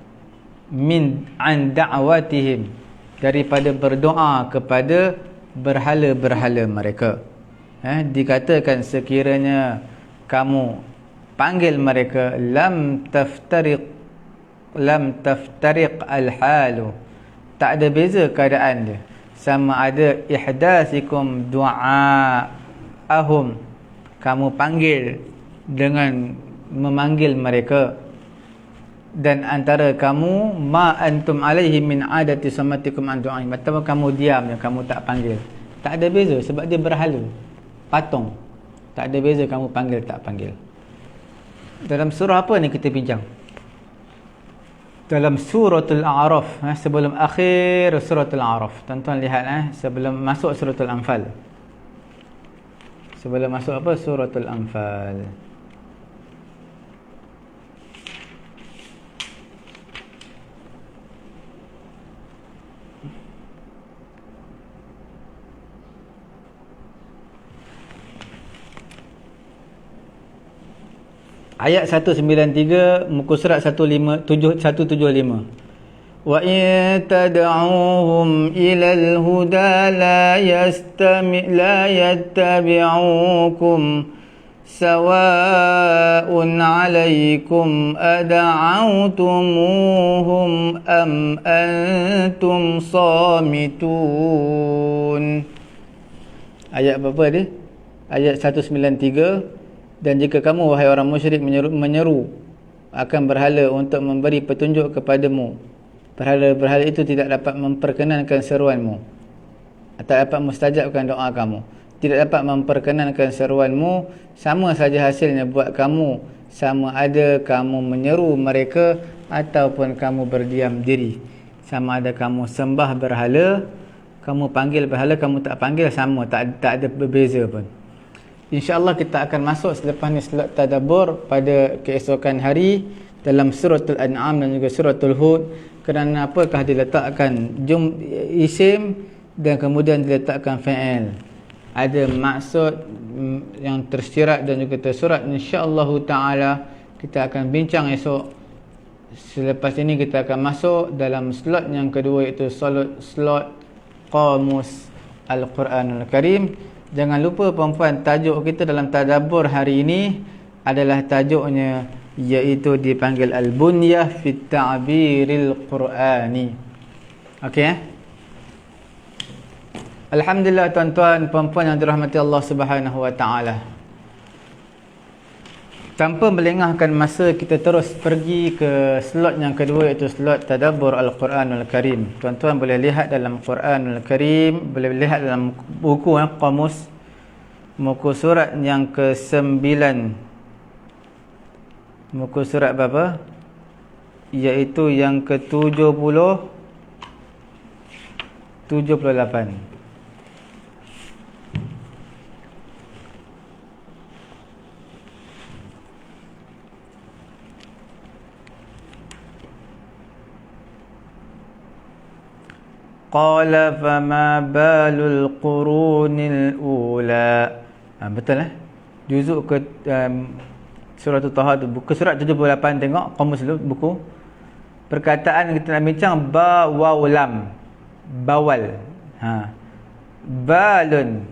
min an da'watihim, daripada berdoa kepada berhala-berhala mereka. Dikatakan sekiranya kamu panggil mereka, lam taftariq al-halu, tak ada beza keadaan dia, sama ada ihdasikum du'a'ahum, kamu panggil dengan memanggil mereka, dan antara kamu ma antum alaihi min adati samatikum an du'a'im, atau kamu diam, kamu tak panggil. Tak ada beza, sebab dia berhala, patung. Tak ada beza kamu panggil tak panggil. Dalam surah apa ni kita bincang? Dalam suratul A'raf, sebelum akhir suratul A'raf. Tuan-tuan lihat sebelum masuk suratul Anfal. Sebelum masuk apa? Suratul Anfal. Ayat 193, muka surat 175. Wa in tad'uhum ilal huda la yattabi'ukum sawa'un 'alaikum ad'awtumuhum am antum samitun. Ayat berapa dia? Ayat 193. Dan jika kamu, wahai orang musyrik, menyeru akan berhala untuk memberi petunjuk kepadamu, Berhala-berhala itu tidak dapat memperkenankan seruanmu, atau dapat mustajabkan doa kamu. Tidak dapat memperkenankan seruanmu, sama saja hasilnya buat kamu, sama ada kamu menyeru mereka ataupun kamu berdiam diri. Sama ada kamu sembah berhala, kamu panggil berhala, kamu tak panggil, sama, tak ada berbeza pun. InsyaAllah kita akan masuk selepas ni slot tadabbur pada keesokan hari dalam suratul An'am dan juga suratul Hud. Kerana apakah diletakkan isim dan kemudian diletakkan fa'il? Ada maksud yang tersirat dan juga tersurat. InsyaAllah ta'ala kita akan bincang esok. Selepas ini kita akan masuk dalam slot yang kedua, iaitu slot Qamus Al-Quranul Karim. Jangan lupa perempuan, tajuk kita dalam tadabbur hari ini adalah tajuknya, iaitu dipanggil Al-Bunyah fi Ta'biril Qur'ani. Okey, Alhamdulillah tuan-tuan perempuan yang dirahmati Allah Subhanahu wa taala. Tanpa melengahkan masa, kita terus pergi ke slot yang kedua, iaitu slot tadabbur Al-Quranul Karim. Tuan-tuan boleh lihat dalam Quranul Karim, boleh lihat dalam buku Qamus, muka surat yang ke-9. Muka surat berapa? Iaitu yang ke-78. Qala fama balul qurunil ula. Betul juzuk ke surah Taha tu, buku surat 78. Tengok kamus dulu buku. Perkataan kita nak bincang ba waw lam. Bawal. Balun.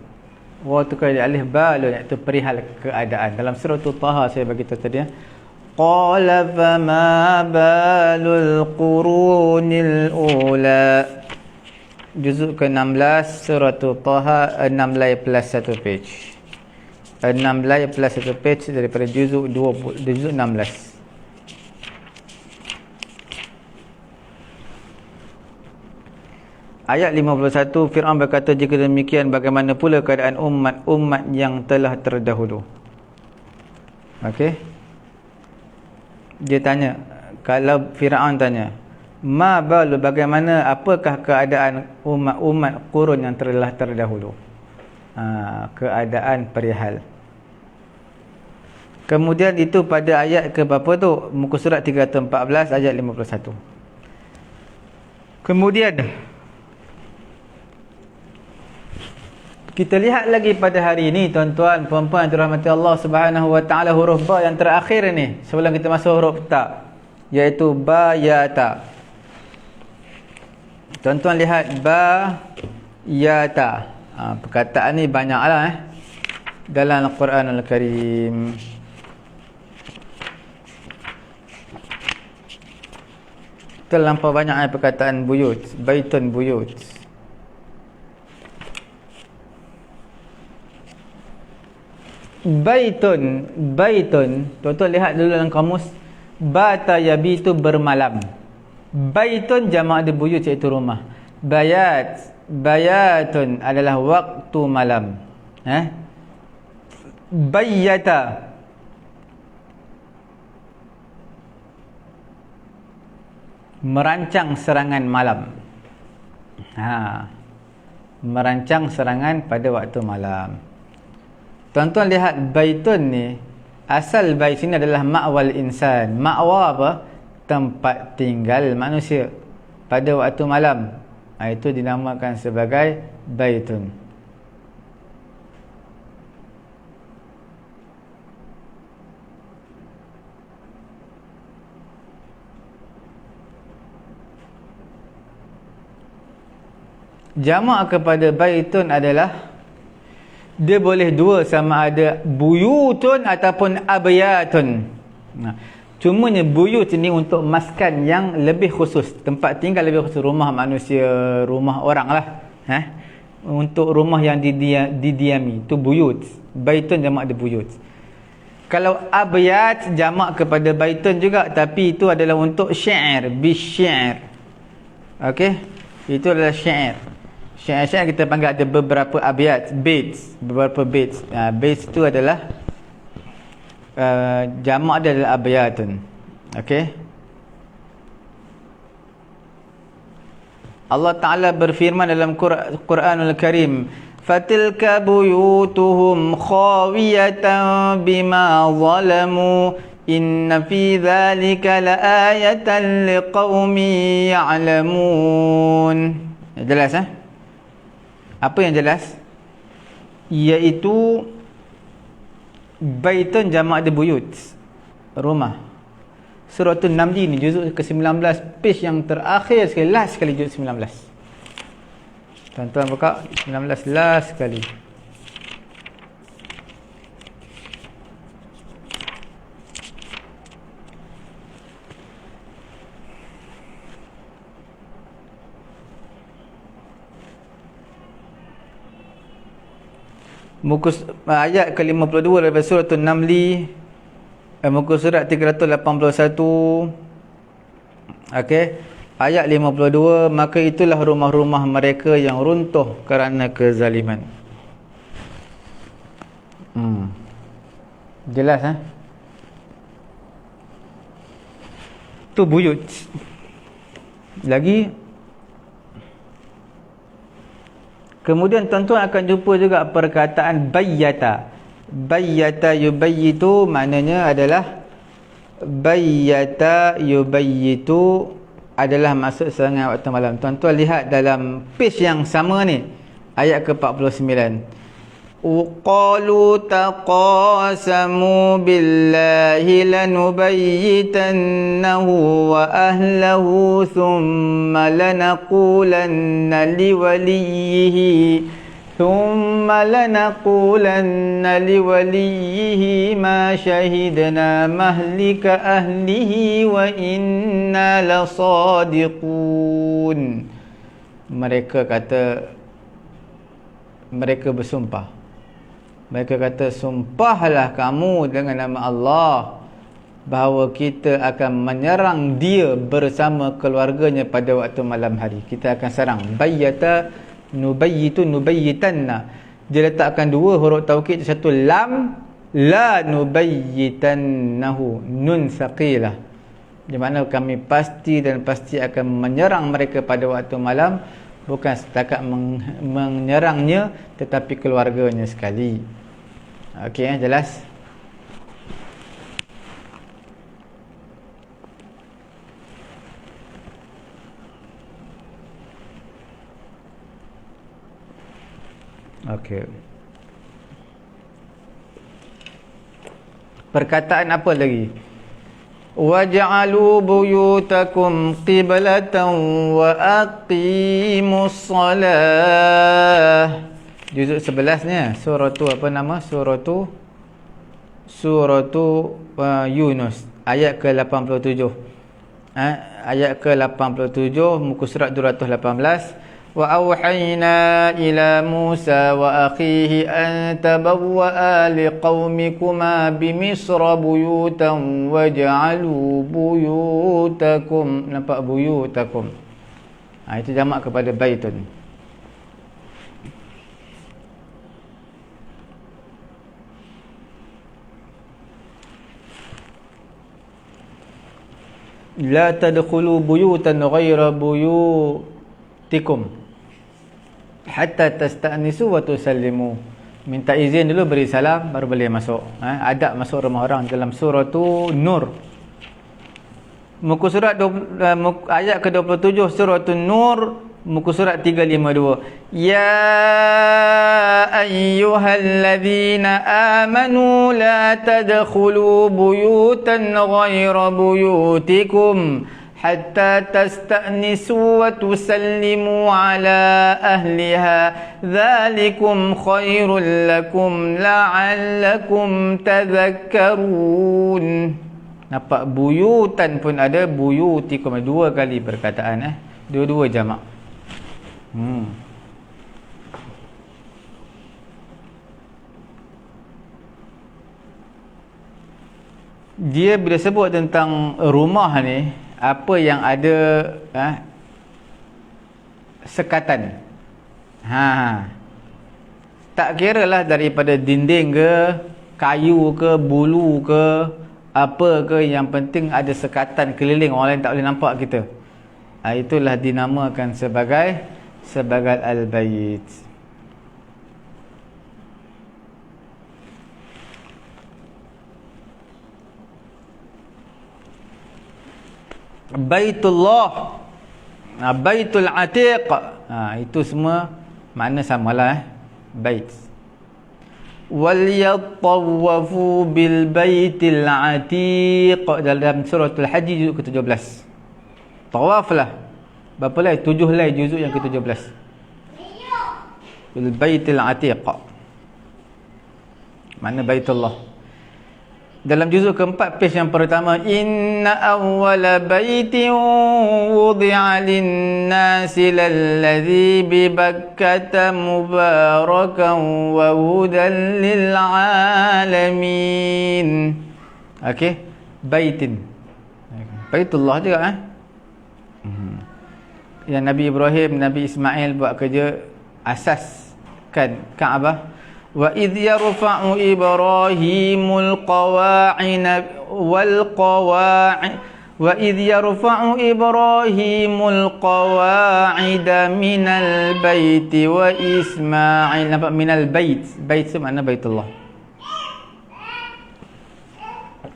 Waw tu kali alif balun, iaitu perihal keadaan. Dalam surah Taha saya bagi tahu tadi. Qala fama balul qurunil ula. Juzuk ke-16 surah Taha, 6 layar plus 1 page. 6 layar plus 1 page daripada juzuk 16. Ayat 51, Fir'aun berkata, jika demikian bagaimana pula keadaan umat-umat yang telah terdahulu. Okey. Dia tanya, kalau Fir'aun tanya, ma balu, bagaimana, apakah keadaan umat-umat kurun yang telah terdahulu. Keadaan perihal. Kemudian itu pada ayat ke berapa tu? Muka surat 314 ayat 51. Kemudian kita lihat lagi pada hari ini tuan-tuan puan-puan dirahmati Allah Subhanahu wa taala, huruf ba yang terakhir ni sebelum kita masuk huruf ta, iaitu ba ya ta. Tuan-tuan lihat ba ya ta. Perkataan ni banyaklah dalam Al-Quranul Karim. Terlampau banyak perkataan buyut, baitun buyut. Baitun, tuan-tuan lihat dulu dalam kamus. Bata yabitu, bermalam. Baitun jamak ada buyut, iaitu rumah. Bayatun adalah waktu malam. Bayyata merancang serangan malam. Merancang serangan pada waktu malam. Tuan-tuan lihat baitun ni, asal bait sini adalah ma'wal insan. Ma'wa apa? Tempat tinggal manusia pada waktu malam. Itu dinamakan sebagai baitun. Jamak kepada baitun adalah, dia boleh dua, sama ada buyutun ataupun abyatun. Cumanya buyut ini untuk maskan yang lebih khusus, tempat tinggal lebih khusus, rumah manusia, rumah orang lah. Untuk rumah yang didiami, itu buyut. Baitun jamak ada buyut. Kalau abyat jamak kepada baitun juga, tapi itu adalah untuk syair, bisyir. Okey, itu adalah syair. Syair-syair kita panggil ada beberapa abiyat, baits, beberapa baits. Baits itu adalah jamak dia adalah abiyatun. Okey. Allah Ta'ala berfirman dalam Quranul Karim, fatilka buyutuhum khawiyatan bima zalamu inna fi dhalika laayatan liqaumin ya'lamun. Jelas Apa yang jelas? Iaitu baitun jamak dia buyut, rumah. Surah An-Naml ni juzuk ke-19, page yang terakhir sekali, last sekali juzuk 19. Tuan-tuan buka 19, last sekali. Muka ayat ke-52 daripada surah An-Naml, muka surat 381. Okey, ayat 52, maka itulah rumah-rumah mereka yang runtuh kerana kezaliman. Jelas tu buyut. Lagi kemudian tuan-tuan akan jumpa juga perkataan bayyata. Bayyata yubayyitu maknanya adalah bayyata yubayyitu adalah maksud serangan waktu malam. Tuan-tuan lihat dalam page yang sama ni, ayat ke-49. Qalu taqasamu billahi lanubayyitannahu wa ahlahu thumma lanaqulanna liwaliyhi ثم لنقولن لوليه ما شهدنا مهلك أهله وإنا لصادقون. Mereka bersumpah. Mereka kata, sumpahlah kamu dengan nama Allah bahawa kita akan menyerang dia bersama keluarganya pada waktu malam hari. Kita akan serang. Bayyata nubayyitu nubayyitanna. Dia letakkan dua huruf taukid, satu lam, la nubayyitannahu, nun saqilah. Di mana kami pasti dan pasti akan menyerang mereka pada waktu malam, bukan setakat menyerangnya tetapi keluarganya sekali. Okey, jelas? Okey. Perkataan apa lagi? Waj'alu buyutakum qiblatan wa aqimus salah. Juzuk 11-nya, surah tu apa nama? Surah tu Yunus, ayat ke-87. Ayat ke-87 muka surat 218. Wa auhayna ila Musa wa akhihi an tabawwa'a liqaumikuma bimisra buyutan waj'alu buyutakum. Nampak buyutakum? Itu jamak kepada baitun. La tadkhulu buyutan ghaira buyutikum hatta tasta'nisu wa tusallimu. Minta izin dulu, beri salam, baru boleh masuk. Adab masuk rumah orang dalam surah tu Nur. Muka surat ayat ke-27 surah tu Nur, muka surat 352. Ya ayyuhalladzina amanu la tadkhulu buyutan ghaira buyutikum hatta tasta'nisu wa tusallimu ala ahliha dzalikum khairul lakum la'allakum tadhakkarun. Nampak buyutan pun ada, buyutikum, dua kali perkataan dua-dua jamak. Dia bila sebut tentang rumah ni, apa yang ada sekatan. Tak kira lah daripada dinding ke, kayu ke, bulu ke, apa ke, yang penting ada sekatan keliling, orang lain tak boleh nampak kita. Itulah dinamakan sebagai al-bait. Baitullah, Baitul Atiq, itu semua makna samalah, bait. Wal yatawafu bil baitil atiq, dalam suratul Haji juzuk ke-17. Tawaf lah. Berapa lai? 7 lai juzuk yang ke-17. Bil baitil atiq, mana Baitullah. Dalam juzuk keempat, page yang pertama, inna awwala baitin wudi'a lin-nasi lalladhi bi Bakkata mubarakan wa hudan lil-alamin. Okey, baitin. Baitullah juga yang Nabi Ibrahim, Nabi Ismail buat kerja asaskan Kaabah. Wa idh yarfa'u Ibrahimul qawa'ina wal qawa'id wa idh yarfa'u Ibrahimul qawa'ida minal baiti wa Ismail. Nampak minal bait, bait itu makna Baitullah.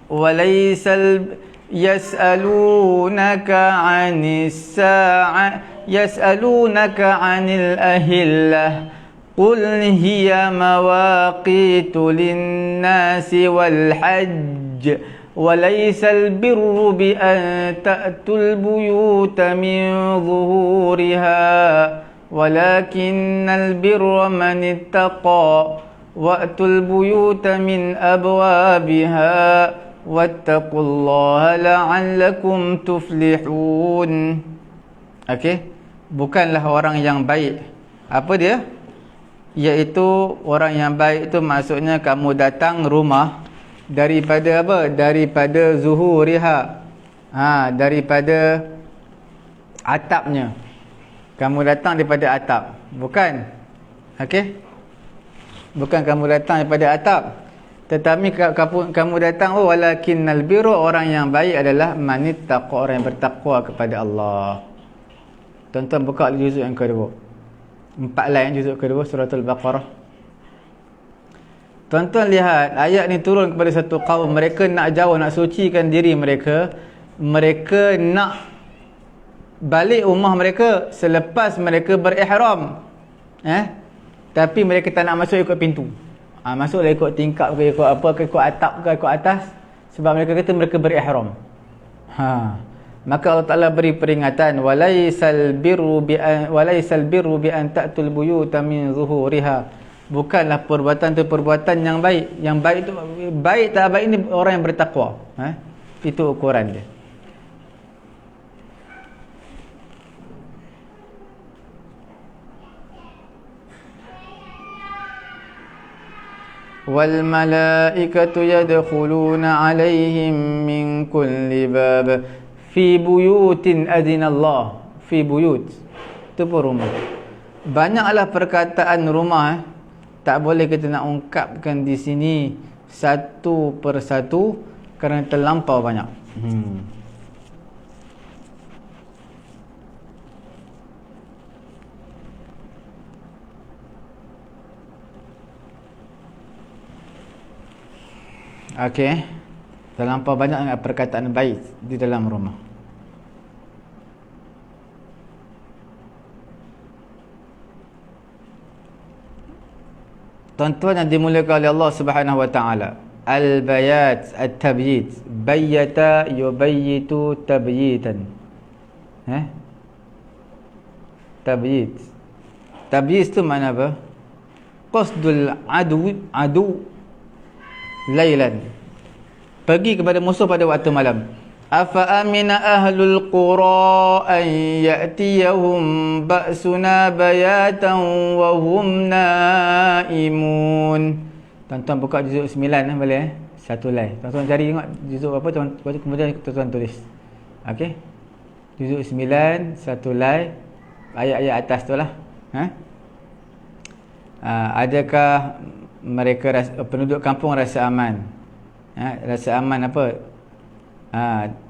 Walaysal yas'alunaka 'anis sa'a yas'alunaka 'anil ahillah qul hiya mawaqitu lin-nasi wal hajj walaysal birru bi an ta'tul buyuta min zuhuriha walakinnal birra man ittaqa wa'tul buyuta min abwabiha wattaqullaha la'allakum tuflihun. Okey, bukanlah orang yang baik. Apa dia? Iaitu orang yang baik itu maksudnya kamu datang rumah daripada apa? Daripada zuhuriha. Daripada atapnya. Kamu datang daripada atap. Bukan. Okey? Bukan kamu datang daripada atap. Tetapi kamu datang, walakinnal birra, orang yang baik adalah manittaqa, orang yang bertakwa kepada Allah. Tuan-tuan buka juzuk yang kedua. 4 lain juzuk kedua suratul Baqarah. Tuan-tuan lihat, ayat ni turun kepada satu kaum, mereka nak jauh, nak sucikan diri mereka. Mereka nak balik rumah mereka selepas mereka berihram. Tapi mereka tak nak masuk ikut pintu. Masuklah ikut tingkap ke, ikut apa ke, ikut atap ke, ikut atas. Sebab mereka kata mereka berihram. Maka Allah Ta'ala beri peringatan, walaysal birru bi an ta'tul buyuta min zuhuriha. Bukanlah perbuatan itu perbuatan yang baik. Yang baik itu, baik tak baik ini orang yang bertakwa. Itu ukuran dia. Wal malaikatu yadkhuluna 'alaihim min kulli bab fi buyutin adzinallah. Fi buyut, itu pun rumah. Banyaklah perkataan rumah. Tak boleh kita nak ungkapkan di sini satu persatu kerana terlampau banyak. Okey, terlampau banyak perkataan baik di dalam rumah. Tuan-tuan yang dimuliakan oleh Allah Subhanahu wa taala, al-bayat, at-tabyit, bayyata yubayyitu tabyitan. Tabyit. Tabyit itu makna apa? Qasdul adu lailan, pergi kepada musuh pada waktu malam. Afa amina ahlul qura an ya'tiyahum ba'suna bayatan wa hum naimun. Tuan-tuan buka juzuk 9 boleh satu lai. Tuan-tuan cari tengok juzuk apa, kemudian tuan-tuan tulis. Okey, juzuk 9 satu lai ayat-ayat atas tu lah. Adakah mereka penduduk kampung rasa aman? Rasa aman apa?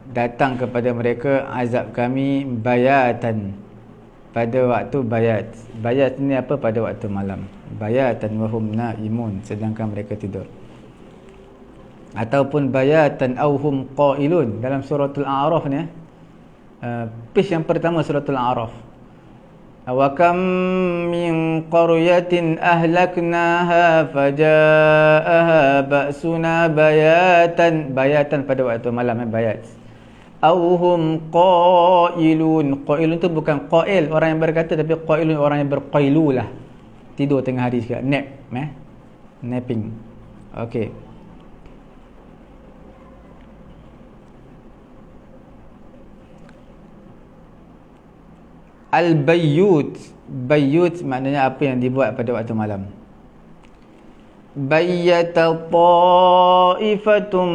Datang kepada mereka azab kami bayatan, pada waktu bayat. Bayat ni apa? Pada waktu malam. Bayatan wahum naimun, sedangkan mereka tidur. Ataupun bayatan auhum qailun dalam suratul A'raf ni. Page yang pertama suratul A'raf. Wa kam min qaryatin ahlaknaha fajaaha ba'suna bayatan. Bayatan pada waktu malam, bayat. Auhum qailun. Qailun tu bukan qail orang yang berkata, tapi qailun orang yang berqailulah, tidur tengah hari sikit, nap, napping. Okey. Al-bayyut. Bayyut maknanya apa yang dibuat pada waktu malam. Bayyata ta'ifatum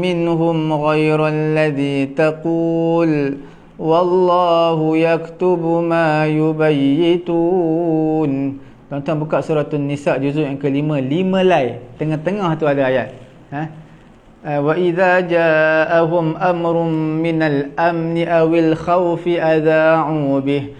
minhum ghayra alladhi taqul wallahu yaktubu ma yubayyitun. Tuan-tuan buka surah An-Nisa juzuk yang kelima, 5 lai. Tengah-tengah tu ada ayat. Wa idza ja'ahum amrun minal amni awil khawfi adha'u bih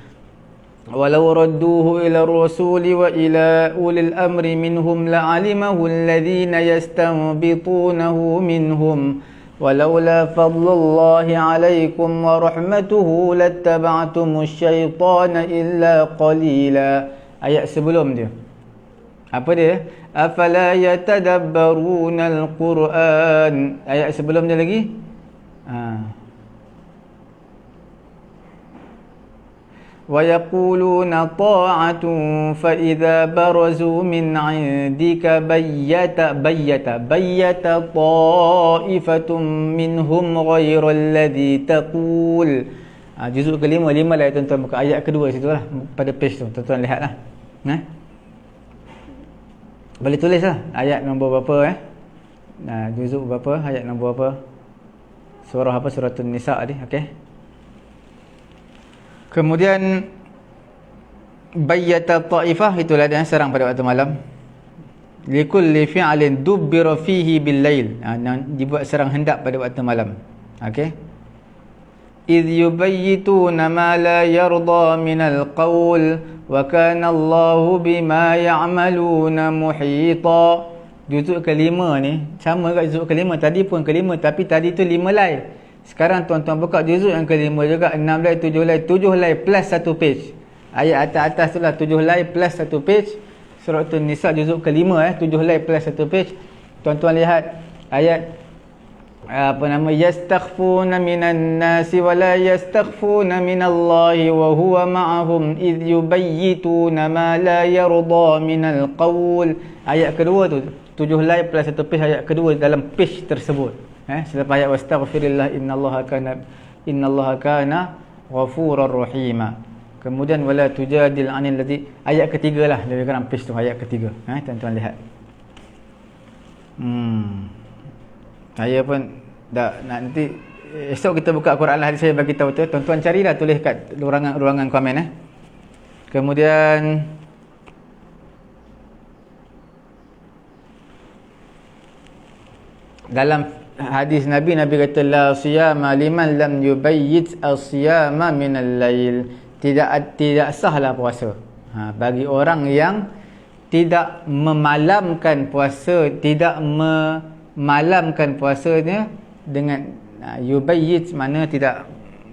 walau radduhu ila ar-rasuli wa ila ulil amri minhum la'alimahu alladhina yastanbitunahu minhum walaula fadlullahi 'alaykum wa rahmatuhu lattaba'tumus syaitana illa qalila. Ayat sebelum dia apa dia? Afala yatadabbaruna al-Quran. Ayat sebelumnya lagi wa yaquluna ta'atun fa idza barazu min 'indika bayyata ta'ifatun minhum ghayra alladhi taqul. Juzuk kelima, 5 lah tuan-tuan, buka ayat kedua situ lah, pada page tu tuan-tuan lihatlah. Boleh tulis lah ayat nombor berapa juzuk berapa, ayat nombor berapa, surah apa, surah An-Nisa tadi. Okey. Kemudian bayyata ta'ifah, itulah dia serang pada waktu malam. Likulli fi'alin dubbira fihi bil lail, dibuat serang hendak pada waktu malam. Okey. إذ يبيتون ما لا يرضى من القول وكان الله بما يعملون محيطا. Juzuk kelima ni sama kat juzuk kelima, tadi pun kelima, tapi tadi tu 5 lai. Sekarang tuan-tuan buka juzuk yang kelima juga, 6 lai, 7 lai, 7 lai plus 1 page. Ayat atas tu lah 7 lai plus 1 page. Surah An-Nisa juzuk kelima 7 lai plus 1 page. Tuan-tuan lihat ayat yastakhfuna minan nasi wa la yastakhfuna minallahi wa huwa ma'ahum idh yubayyituna ma la yarda minal qawl. Ayat kedua tu 7 lai plus 1 page, ayat kedua dalam page tersebut. Selepas ayat wastaghfirillah innallaha kana ghafurar rahima. Kemudian wala tujadil 'anil ladzi, ayat ketiga lah lebih kurang page tu, ayat ketiga. Tuan-tuan lihat. Saya pun nanti esok kita buka Quran lah, hadis saya bagi tahu tu. Tuan-tuan carilah, tulis kat ruangan komen Kemudian dalam hadis Nabi kata la siyama liman lam yubayyit as-siyama minal lail. Tidak sahlah puasa bagi orang yang tidak memalamkan puasa, tidak malamkan puasanya dengan yubayyit, mana tidak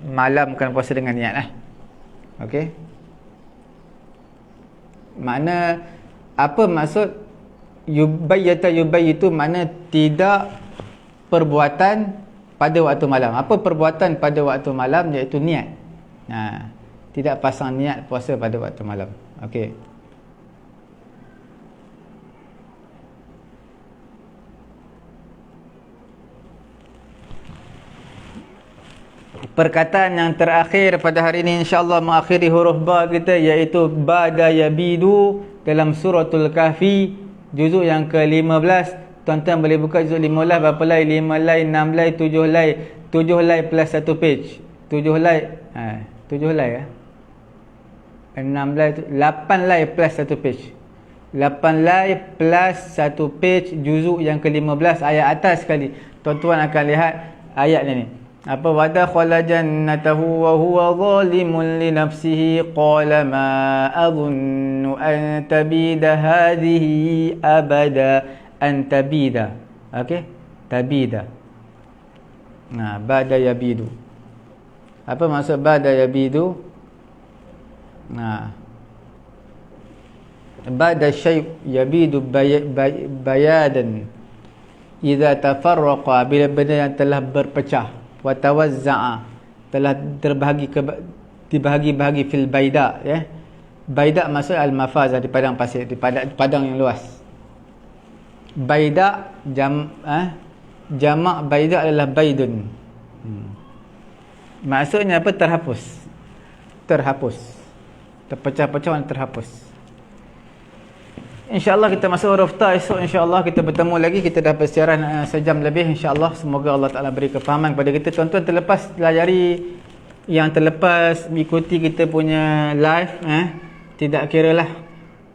malamkan puasa dengan niat Okey. Mana apa maksud yubayyitu, mana tidak perbuatan pada waktu malam. Apa perbuatan pada waktu malam? Iaitu niat. Tidak pasang niat puasa pada waktu malam. Okey. Perkataan yang terakhir pada hari ini insya-Allah mengakhiri huruf ba kita, iaitu bada yabidu dalam suratul Kahfi juzuk yang ke-15. Tuan-tuan boleh buka juzuk 15, berapa lai? 5 lai, 6 lai, 7 lai. 7 lai plus 1 page. 7 lai. 7 lai 16 tu 8 lay plus 1 page. 8 lay plus 1 page juzuk yang ke-15 ayat atas sekali. Tuan-tuan akan lihat ayat ni. Apa wada khala jannatahu wa huwa zalimun li nafsihi qala ma adhunnu an tabida hadhihi abada an tabida. Okey? Tabida. Nah, bada yabidu. Apa maksud bada yabidu? Nah, bada syai' yabidu bayadan idza tafarraqa, bila benda yang telah berpecah, wa tawazza'a, telah dibahagi-bahagi fil baida, ya. Baida maksud al-mafaz, di padang pasir, di padang yang luas. Baida jamak baida adalah baidun. Maksudnya apa? Terhapus. Terpecah-pecah dan terhapus. InsyaAllah kita masuk huruf ta. Esok insyaAllah kita bertemu lagi. Kita dah bersiaran sejam lebih insyaAllah. Semoga Allah Ta'ala beri kefahaman kepada kita. Tuan-tuan terlepas layari yang terlepas ikuti kita punya live, tidak kira lah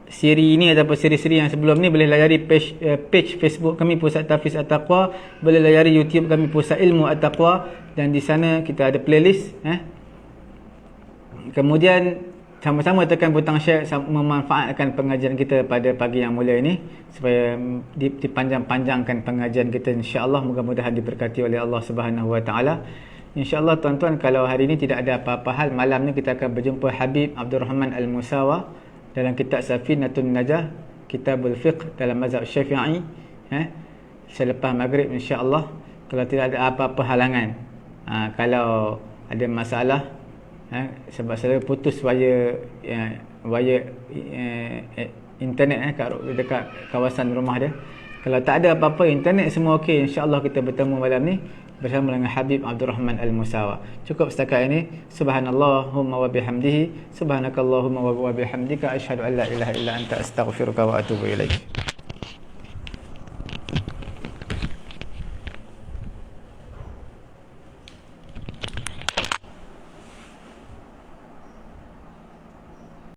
siri ini ataupun siri-siri yang sebelum ni, boleh layari page Facebook kami Pusat Tahfiz At-Taqwa, boleh layari YouTube kami Pusat Ilmu At-Taqwa, dan di sana kita ada playlist. Kemudian sama-sama tekan butang share, memanfaatkan pengajian kita pada pagi yang mulia ini supaya dipanjang-panjangkan pengajian kita insya-Allah. Mudah-mudahan diberkati oleh Allah Subhanahu Wa Taala. InsyaAllah tuan-tuan, kalau hari ini tidak ada apa-apa hal, malam ni kita akan berjumpa Habib Abdul Rahman Al-Musawa dalam kitab Safinatun Najah, Kitabul Fiqh dalam mazhab Syafi'i, selepas maghrib insya-Allah, kalau tidak ada apa-apa halangan. Kalau ada masalah, sebab saya putus wire internet dekat kawasan rumah dia. Kalau tak ada apa-apa, internet semua okey, insya-Allah kita bertemu malam ni bersama dengan Habib Abdul Rahman Al-Musawa. Cukup setakat ini. Subhanallahumma wa bihamdihi, subhanakallahumma wa bihamdika, asyhadu an la ilaha illa anta, astaghfiruka wa atubu ilaik.